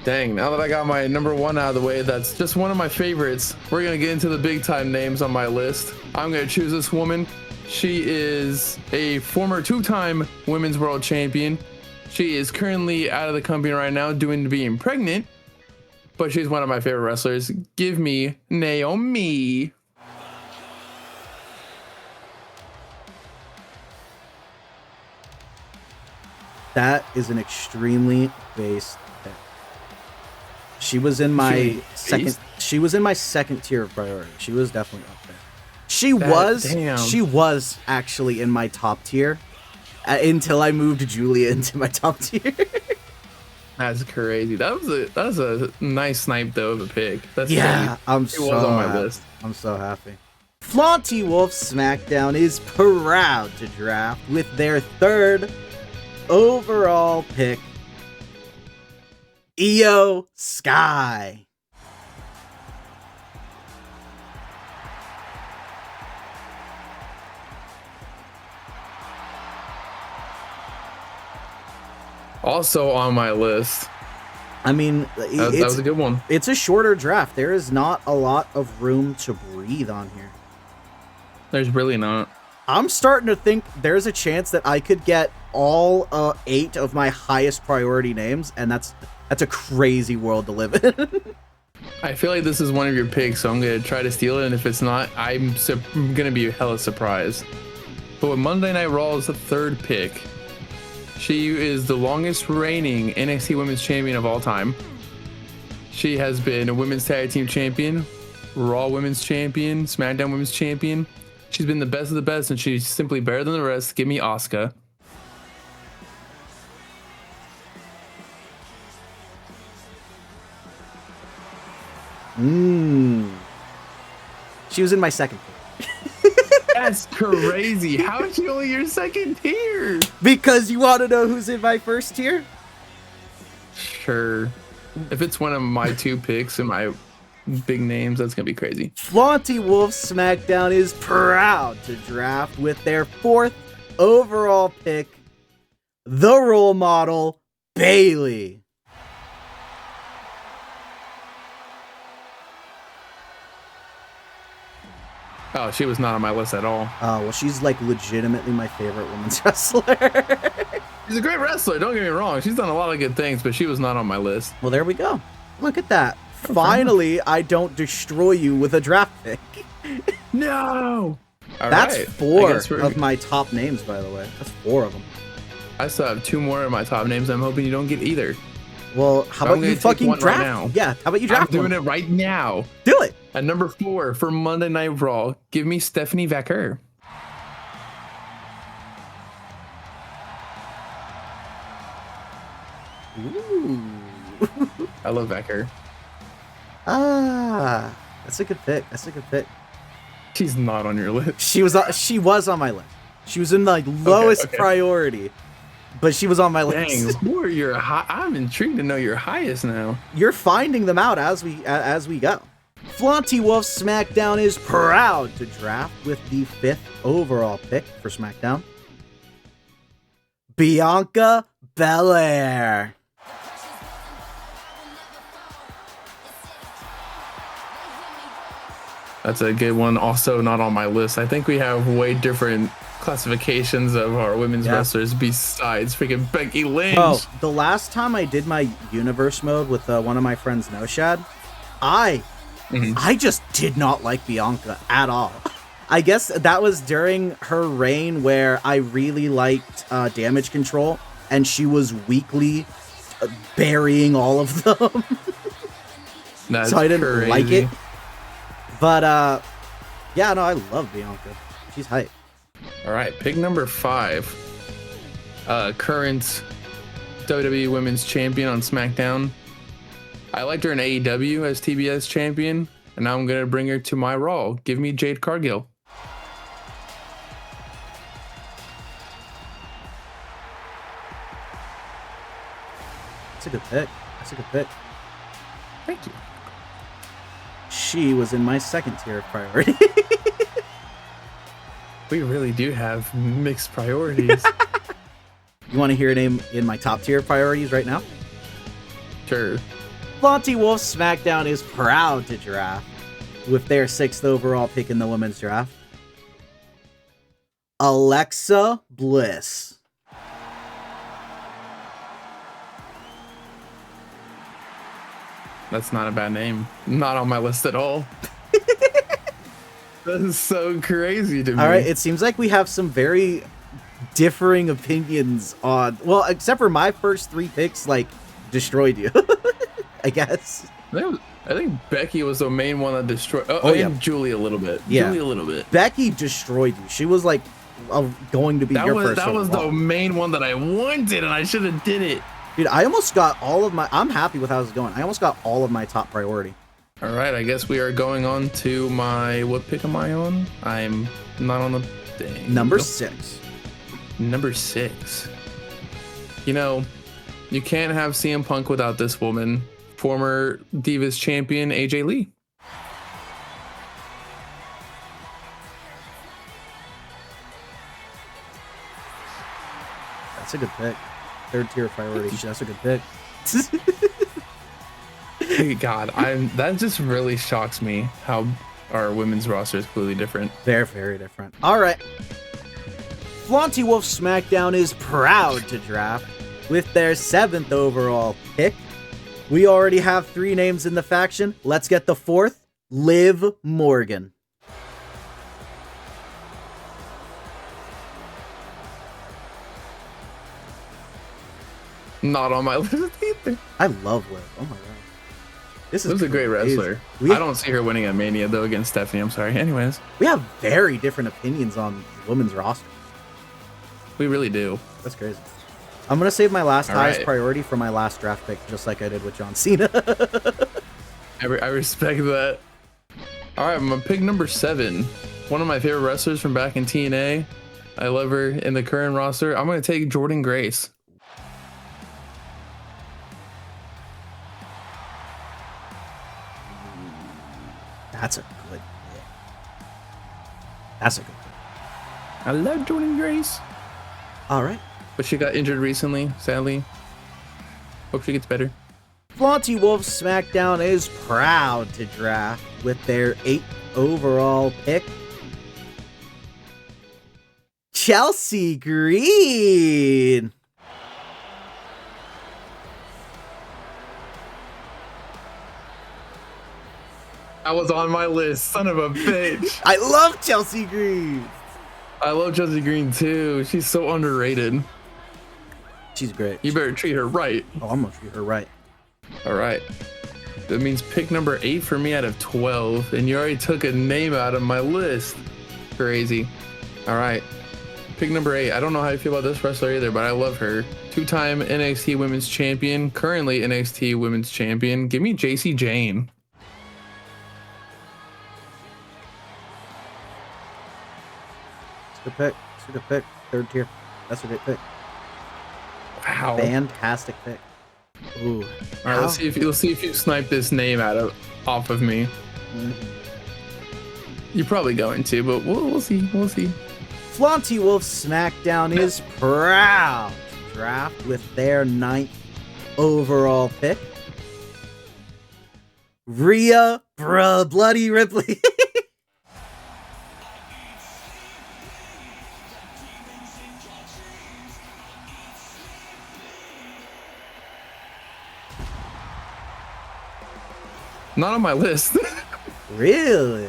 Speaker 2: Dang, now that I got my number one out of the way, that's just one of my favorites. We're gonna get into the big time names on my list. I'm gonna choose this woman. She is a former two-time women's world champion. She is currently out of the company right now due to being pregnant, but she's one of my favorite wrestlers. Give me Naomi.
Speaker 1: That is an extremely based pick. She was in my second tier of priority. She was definitely up there. She was actually in my top tier until I moved Julia into my top tier.
Speaker 2: That's crazy. That was a nice snipe though of a pick. That's
Speaker 1: yeah,
Speaker 2: crazy. Was on my list.
Speaker 1: I'm so happy. Flaunty Wolf SmackDown is proud to draft with their third overall pick, Io Sky.
Speaker 2: Also on my list.
Speaker 1: I mean,
Speaker 2: that was a good one.
Speaker 1: It's a shorter draft. There is not a lot of room to breathe on here.
Speaker 2: There's really not.
Speaker 1: I'm starting to think there's a chance that I could get all 8 of my highest priority names, and that's a crazy world to live in.
Speaker 2: I feel like this is one of your picks, so I'm gonna try to steal it, and if it's not, I'm gonna be hella surprised. But with Monday Night Raw is the third pick. She is the longest reigning NXT Women's Champion of all time. She has been a Women's Tag Team Champion, Raw Women's Champion, SmackDown Women's Champion. She's been the best of the best, and she's simply better than the rest. Give me Asuka.
Speaker 1: She was in my second pick.
Speaker 2: That's crazy. How is she only your second tier?
Speaker 1: Because you want to know who's in my first tier?
Speaker 2: Sure. If it's one of my 2 picks and my big names, that's gonna be crazy.
Speaker 1: Flaunty Wolf SmackDown is proud to draft with their 4th overall pick, the role model, Bayley.
Speaker 2: Oh, she was not on my list at all.
Speaker 1: Oh, well, she's like legitimately my favorite women's wrestler.
Speaker 2: She's a great wrestler, don't get me wrong. She's done a lot of good things, but she was not on my list.
Speaker 1: Well, there we go. Look at that. Finally, I don't destroy you with a draft pick.
Speaker 2: No!
Speaker 1: That's right. 4 of my top names, by the way. That's 4 of them.
Speaker 2: I still have 2 more of my top names. I'm hoping you don't get either.
Speaker 1: Well, how about you fucking draft?
Speaker 2: Right now.
Speaker 1: Yeah, how about you draft?
Speaker 2: I'm doing it right now.
Speaker 1: Do it.
Speaker 2: At number 4 for Monday Night Raw, give me Stephanie Vaquer.
Speaker 1: Ooh.
Speaker 2: I love Vaquer.
Speaker 1: That's a good pick. That's a good pick.
Speaker 2: She's not on your list.
Speaker 1: She was on my list. She was in the lowest priority, but she was on my list.
Speaker 2: Dang, who are your I'm intrigued to know your highest now.
Speaker 1: You're finding them out as we go. Flaunty Wolf SmackDown is proud to draft with the 5th overall pick for SmackDown, Bianca Belair.
Speaker 2: That's a good one. Also not on my list. I think we have way different classifications of our women's wrestlers besides freaking Becky Lynch.
Speaker 1: Oh, the last time I did my universe mode with one of my friends, Noshad, I just did not like Bianca at all. I guess that was during her reign where I really liked Damage Control, and she was weekly burying all of them. So I didn't like it. But yeah, no, I love Bianca. She's hype.
Speaker 2: All right, pick number 5. Current WWE Women's Champion on SmackDown. I liked her in AEW as TBS Champion, and now I'm gonna bring her to my Raw. Give me Jade Cargill.
Speaker 1: That's a good pick. That's a good pick.
Speaker 2: Thank you.
Speaker 1: She was in my second tier of priority.
Speaker 2: We really do have mixed priorities.
Speaker 1: You want to hear a name in my top tier priorities right now?
Speaker 2: Sure.
Speaker 1: Flaunty Wolf SmackDown is proud to draft with their 6th overall pick in the women's draft, Alexa Bliss.
Speaker 2: That's not a bad name. Not on my list at all. That is so crazy to me.
Speaker 1: All right, it seems like we have some very differing opinions on, well, except for my first 3 picks, like, destroyed you, I guess.
Speaker 2: I think Becky was the main one that destroyed. And Julie a little bit.
Speaker 1: Yeah.
Speaker 2: Julie a little bit.
Speaker 1: Becky destroyed you. She was like going to be your first.
Speaker 2: That was the main one that I wanted, and I should have did it.
Speaker 1: Dude, I almost got all of my. I'm happy with how it's going. I almost got all of my top priority.
Speaker 2: All right, I guess we are going on to my. What pick am I on? I'm not on the thing.
Speaker 1: Number 6.
Speaker 2: Number 6. You know, you can't have CM Punk without this woman. Former Divas champion AJ Lee.
Speaker 1: That's a good pick. 3rd tier priority. That's a good pick.
Speaker 2: God, that just really shocks me how our women's roster is completely different.
Speaker 1: They're very different. All right. Flaunty Wolf SmackDown is proud to draft with their 7th overall pick. We already have 3 names in the faction. Let's get the 4th, Liv Morgan.
Speaker 2: Not on my list either.
Speaker 1: I love Liv. Oh my god.
Speaker 2: This is a great wrestler. I don't see her winning at Mania though against Stephanie. I'm sorry. Anyways,
Speaker 1: we have very different opinions on the women's roster.
Speaker 2: We really do.
Speaker 1: That's crazy. I'm gonna save my last highest priority for my last draft pick, just like I did with John Cena.
Speaker 2: I respect that. All right, I'm gonna pick number 7. One of my favorite wrestlers from back in TNA. I love her in the current roster. I'm gonna take Jordynne Grace.
Speaker 1: That's a good pick. That's a good pick.
Speaker 2: I love Jordynne Grace.
Speaker 1: All right.
Speaker 2: But she got injured recently, sadly. Hope she gets better.
Speaker 1: Flaunty Wolf SmackDown is proud to draft with their 8th overall pick, Chelsea Green.
Speaker 2: I was on my list, son of a bitch.
Speaker 1: I love Chelsea Green.
Speaker 2: I love Chelsea Green too. She's so underrated.
Speaker 1: She's great.
Speaker 2: You better treat her right.
Speaker 1: Oh, I'm gonna treat her right.
Speaker 2: All right. That means pick number 8 for me out of 12, and you already took a name out of my list. Crazy. All right. Pick number 8. I don't know how you feel about this wrestler either, but I love her. 2-time NXT Women's Champion, currently NXT Women's Champion. Give me JC Jane.
Speaker 1: Good pick. It's a good pick. 3rd tier. That's a great pick.
Speaker 2: Wow.
Speaker 1: Fantastic pick. Ooh.
Speaker 2: All right, let's see if you snipe this name off of me.
Speaker 1: Mm-hmm.
Speaker 2: You're probably going to, but we'll see. We'll see.
Speaker 1: Flaunty Wolf SmackDown is proud to draft with their 9th overall pick, Rhea Bloody Ripley.
Speaker 2: Not on my list.
Speaker 1: Really?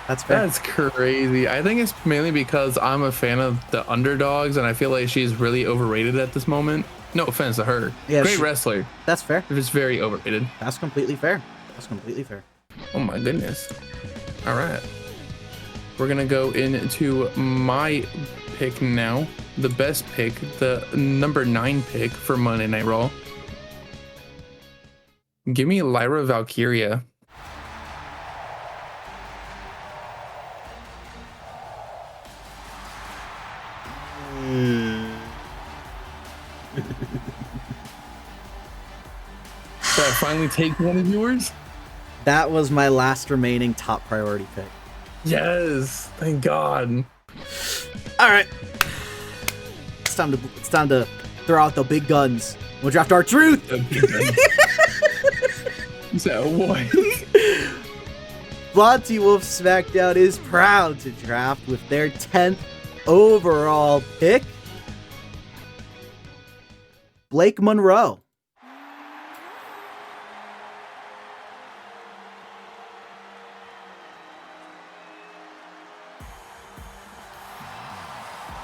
Speaker 1: That's fair.
Speaker 2: That's crazy. I think it's mainly because I'm a fan of the underdogs, and I feel like she's really overrated at this moment. No offense to her.
Speaker 1: Yeah,
Speaker 2: great wrestler.
Speaker 1: That's fair.
Speaker 2: It's very overrated.
Speaker 1: That's completely fair. That's completely fair.
Speaker 2: Oh my goodness. All right. We're going to go into my pick now. The best pick, the number 9 pick for Monday Night Raw. Give me Lyra Valkyria. Did I finally take one of yours?
Speaker 1: That was my last remaining top priority pick.
Speaker 2: Yes, thank God.
Speaker 1: All right, it's time to throw out the big guns. We'll draft our truth.
Speaker 2: You said what?
Speaker 1: Blonty Wolf SmackDown is proud to draft with their 10th overall pick, Blake Monroe.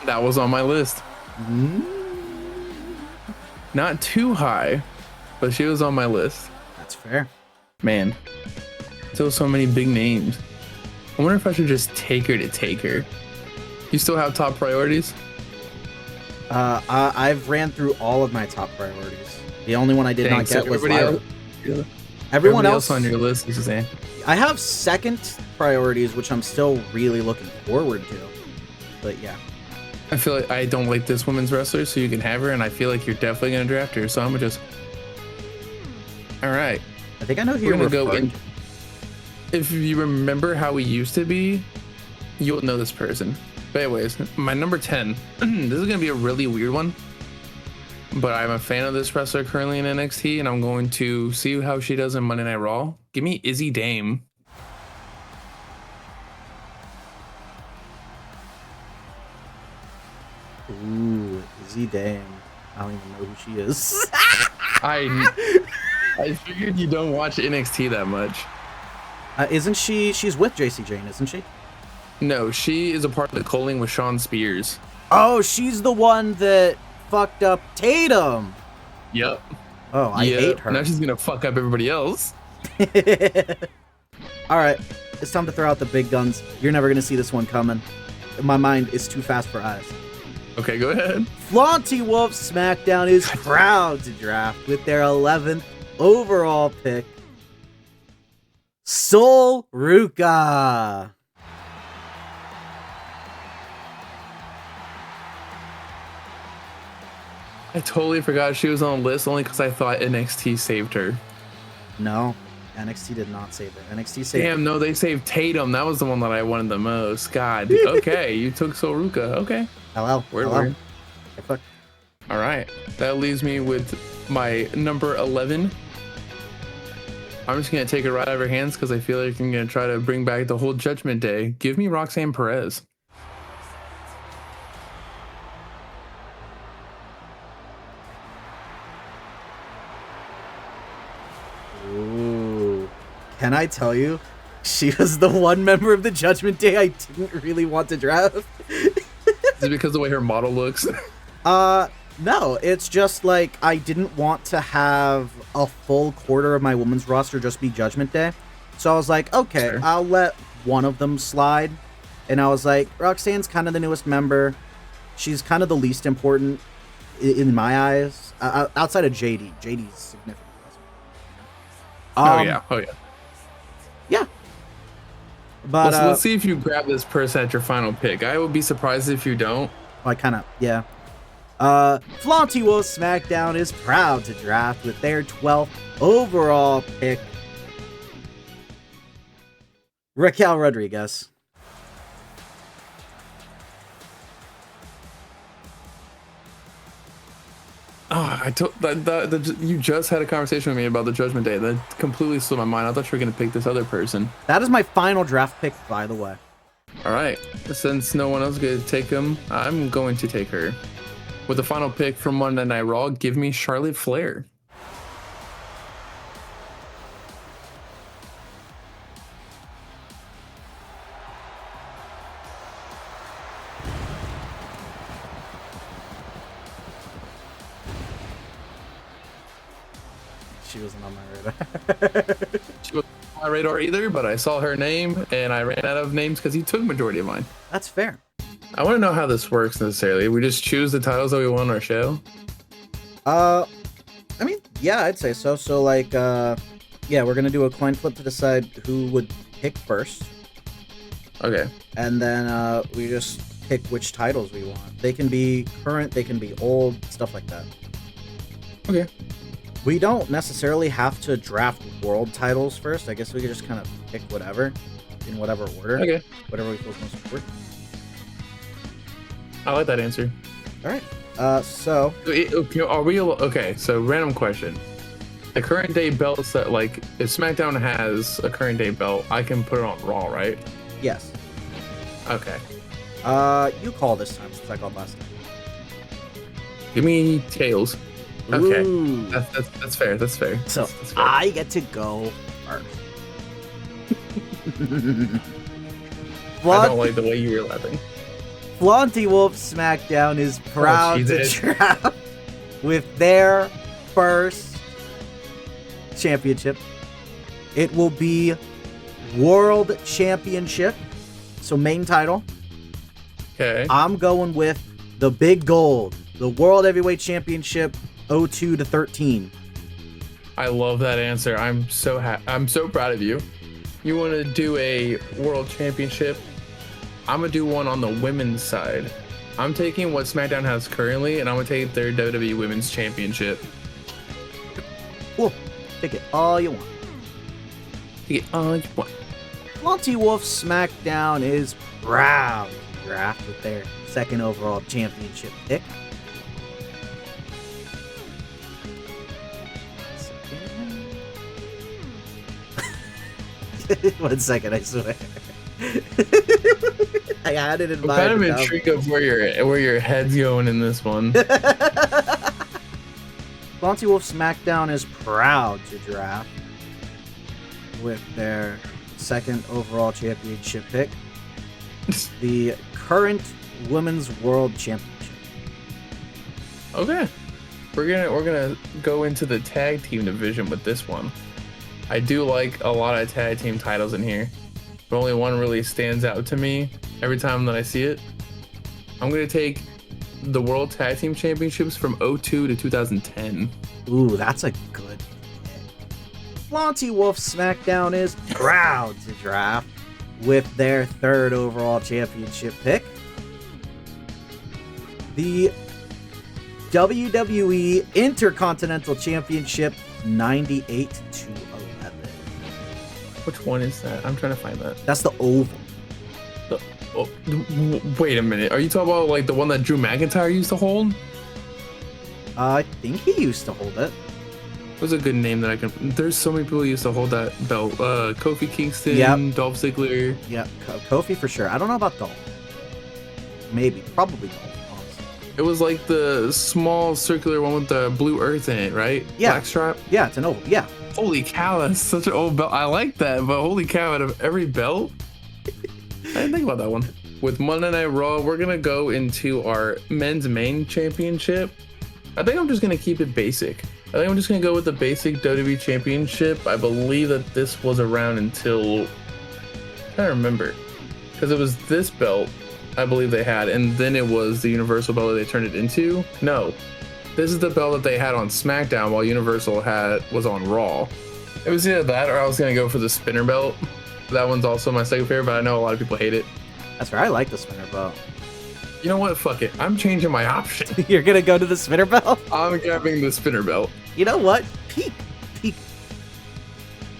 Speaker 2: That was on my list. Not too high, but she was on my list.
Speaker 1: That's fair.
Speaker 2: Man, still so many big names. I wonder if I should just take her to take her. You still have top priorities?
Speaker 1: I've ran through all of my top priorities. The only one I did not get was Lyra.
Speaker 2: Everyone else on your list is saying.
Speaker 1: I have second priorities, which I'm still really looking forward to. But yeah.
Speaker 2: I feel like I don't like this women's wrestler, so you can have her, and I feel like you're definitely gonna draft her, so I'm gonna just. All right.
Speaker 1: I think I know who
Speaker 2: We're
Speaker 1: you're
Speaker 2: gonna go
Speaker 1: referring
Speaker 2: in.
Speaker 1: to.
Speaker 2: If you remember how we used to be, you'll know this person. But anyways, my number 10. This is gonna be a really weird one, but I'm a fan of this wrestler currently in NXT, and I'm going to see how she does in Monday Night Raw. Give me Izzy Dame.
Speaker 1: Ooh, Izzy Dame. I don't even know who she is.
Speaker 2: I figured you don't watch NXT that much.
Speaker 1: Isn't she? She's with JC Jane, isn't she?
Speaker 2: No, she is a part of the culling with Sean Spears.
Speaker 1: Oh, she's the one that fucked up Tatum.
Speaker 2: Yep.
Speaker 1: Oh, I hate her.
Speaker 2: Now she's gonna fuck up everybody else.
Speaker 1: All right, it's time to throw out the big guns. You're never gonna see this one coming. My mind is too fast for eyes.
Speaker 2: Okay, go ahead.
Speaker 1: Blonty Wolf SmackDown is proud to draft with their 11th overall pick, Sol Ruka.
Speaker 2: I totally forgot she was on the list only because I thought NXT saved her.
Speaker 1: No, NXT did not save her. NXT saved her.
Speaker 2: Damn, no, they saved Tatum. That was the one that I wanted the most. God. Okay, you took Sol Ruka. Okay.
Speaker 1: Hello.
Speaker 2: Word.
Speaker 1: Hey, fuck.
Speaker 2: All right. That leaves me with my number 11. I'm just going to take it right out of her hands because I feel like I'm going to try to bring back the whole Judgment Day. Give me Roxanne Perez.
Speaker 1: Ooh. Can I tell you? She was the one member of the Judgment Day I didn't really want to draft.
Speaker 2: Is it because of the way her model looks?
Speaker 1: No, it's just like I didn't want to have a full quarter of my women's roster just be Judgment Day. So I was like, okay,
Speaker 2: Sure.
Speaker 1: I'll let one of them slide. And I was like, Roxanne's kind of the newest member. She's kind of the least important in my eyes, outside of JD. JD's significant.
Speaker 2: Oh yeah.
Speaker 1: Yeah. But
Speaker 2: let's see if you grab this person at your final pick. I would be surprised if you don't.
Speaker 1: I kind of, yeah. Flaunty Wolf SmackDown is proud to draft with their 12th overall pick, Raquel Rodriguez.
Speaker 2: Oh, I told you just had a conversation with me about the Judgment Day. That completely slipped my mind. I thought you were gonna pick this other person.
Speaker 1: That is my final draft pick, by the way.
Speaker 2: All right, since no one else is gonna take him, I'm going to take her. With the final pick from Monday Night Raw, give me Charlotte Flair.
Speaker 1: She wasn't on my radar.
Speaker 2: She wasn't on my radar either, but I saw her name and I ran out of names because he took majority of mine.
Speaker 1: That's fair.
Speaker 2: I want to know how this works necessarily. We just choose the titles that we want on our show.
Speaker 1: I mean, yeah, I'd say so. So like, yeah, we're gonna do a coin flip to decide who would pick first.
Speaker 2: Okay.
Speaker 1: And then we just pick which titles we want. They can be current, they can be old, stuff like that.
Speaker 2: Okay.
Speaker 1: We don't necessarily have to draft world titles first. I guess we could just kind of pick whatever in whatever order.
Speaker 2: Okay.
Speaker 1: Whatever we feel is most important.
Speaker 2: I like that answer.
Speaker 1: All right. So
Speaker 2: are we okay? So random question: the current day belts that like if SmackDown has a current day belt, I can put it on Raw, right?
Speaker 1: yes.
Speaker 2: Okay.
Speaker 1: You call this time since I called last time.
Speaker 2: Give me tails. Okay.
Speaker 1: Ooh.
Speaker 2: That's fair. That's fair.
Speaker 1: So
Speaker 2: That's fair.
Speaker 1: I get to go first.
Speaker 2: I don't like the way you were laughing.
Speaker 1: Flaunty Wolf SmackDown is proud
Speaker 2: she
Speaker 1: to
Speaker 2: did.
Speaker 1: draft with their first championship. It will be World Championship, so main title.
Speaker 2: Okay.
Speaker 1: I'm going with the big gold, the World Heavyweight Championship 02 to 13.
Speaker 2: I love that answer. I'm so proud of you. You want to do a world championship? I'm gonna do one on the women's side. I'm taking what SmackDown has currently, and I'm gonna take their WWE Women's Championship.
Speaker 1: Cool. Take it all you want.
Speaker 2: Take it all you want.
Speaker 1: Flaunty Wolf SmackDown is proud to draft with their second overall championship pick. 1 second, I swear. I had it in
Speaker 2: I'm
Speaker 1: mind.
Speaker 2: kind of intrigued of where your head's going in this one.
Speaker 1: Flaunty Wolf SmackDown is proud to draft with their second overall championship pick, the current Women's World Championship.
Speaker 2: Okay, we're gonna go into the tag team division with this one. I do like a lot of tag team titles in here, but only one really stands out to me every time that I see it. I'm gonna take the World Tag Team Championships from 02 to 2010.
Speaker 1: Ooh, that's a good pick. Flaunty Wolf SmackDown is proud to draft with their third overall championship pick, the WWE Intercontinental Championship 98 to 11.
Speaker 2: Which one is that? I'm trying to find that.
Speaker 1: That's the oval.
Speaker 2: Oh, wait a minute. Are you talking about like the one that Drew McIntyre used to hold?
Speaker 1: I think he used to hold it.
Speaker 2: What's a good name that I can? There's so many people who used to hold that belt. Kofi Kingston,
Speaker 1: Yep.
Speaker 2: Dolph Ziggler.
Speaker 1: Yeah, Kofi for sure. I don't know about Dolph. Maybe, probably Dolph, honestly.
Speaker 2: It was like the small circular one with the blue earth in it, right?
Speaker 1: Yeah.
Speaker 2: Black strap.
Speaker 1: Yeah, it's an oval. Yeah.
Speaker 2: Holy cow, that's such an old belt. I like that, but holy cow, out of every belt, I didn't think about that one. With Monday Night Raw, we're gonna go into our men's main championship. I think I'm just gonna keep it basic. I think I'm just gonna go with the basic WWE Championship. I believe that this was around until, I'm trying to remember, because it was this belt I believe they had, and then it was the Universal belt that they turned it into. No, this is the belt that they had on SmackDown while Universal was on Raw. It was either that or I was gonna go for the spinner belt. That one's also my second favorite, but I know a lot of people hate it.
Speaker 1: That's right. I like the spinner belt.
Speaker 2: You know what? Fuck it. I'm changing my option.
Speaker 1: You're gonna go to the spinner belt?
Speaker 2: I'm grabbing the spinner belt.
Speaker 1: You know what?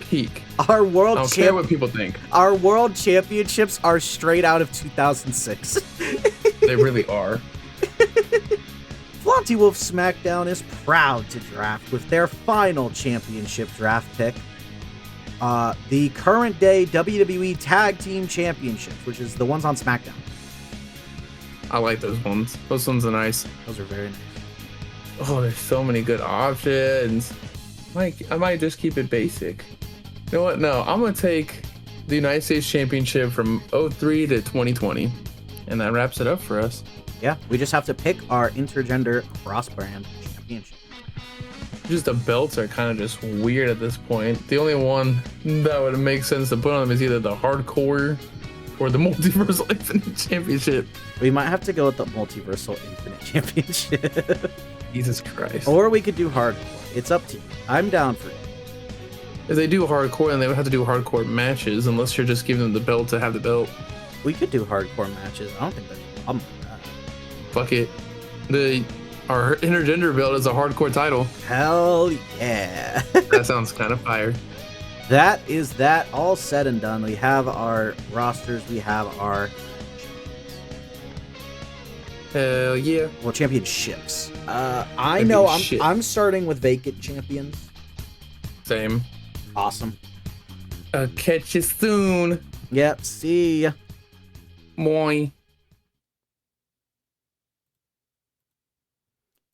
Speaker 1: Peak. Our
Speaker 2: I
Speaker 1: world
Speaker 2: don't care what people think.
Speaker 1: Our world championships are straight out of 2006.
Speaker 2: They really are.
Speaker 1: Flaunty Wolf SmackDown is proud to draft with their final championship draft pick, the current day WWE Tag Team Championships, which is the ones on SmackDown.
Speaker 2: I like those ones. Those ones are nice.
Speaker 1: Those are very nice.
Speaker 2: Oh, there's so many good options. I might just keep it basic. You know what? No, I'm going to take the United States Championship from 03 to 2020. And that wraps it up for us.
Speaker 1: Yeah, we just have to pick our intergender cross-brand championship.
Speaker 2: just the belts are kind of just weird at this point. The only one that would make sense to put on them is either the hardcore or the Multiversal Infinite Championship.
Speaker 1: We might have to go with the Multiversal Infinite Championship.
Speaker 2: Jesus Christ.
Speaker 1: Or we could do hardcore. It's up to you. I'm down for it.
Speaker 2: If they do hardcore, then they would have to do hardcore matches, unless you're just giving them the belt to have the belt.
Speaker 1: We could do hardcore matches. I don't think there's a problem with that.
Speaker 2: Fuck it. Our intergender belt is a hardcore title.
Speaker 1: Hell yeah.
Speaker 2: That sounds kind of fire.
Speaker 1: That is that all said and done. We have our rosters. We have our
Speaker 2: Hell yeah.
Speaker 1: well, championships. I know I'm starting with vacant champions.
Speaker 2: Same.
Speaker 1: Awesome.
Speaker 2: I'll catch you soon.
Speaker 1: Yep. See ya.
Speaker 2: Moi.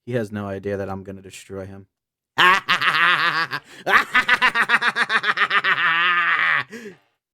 Speaker 1: He has no idea that I'm gonna destroy him.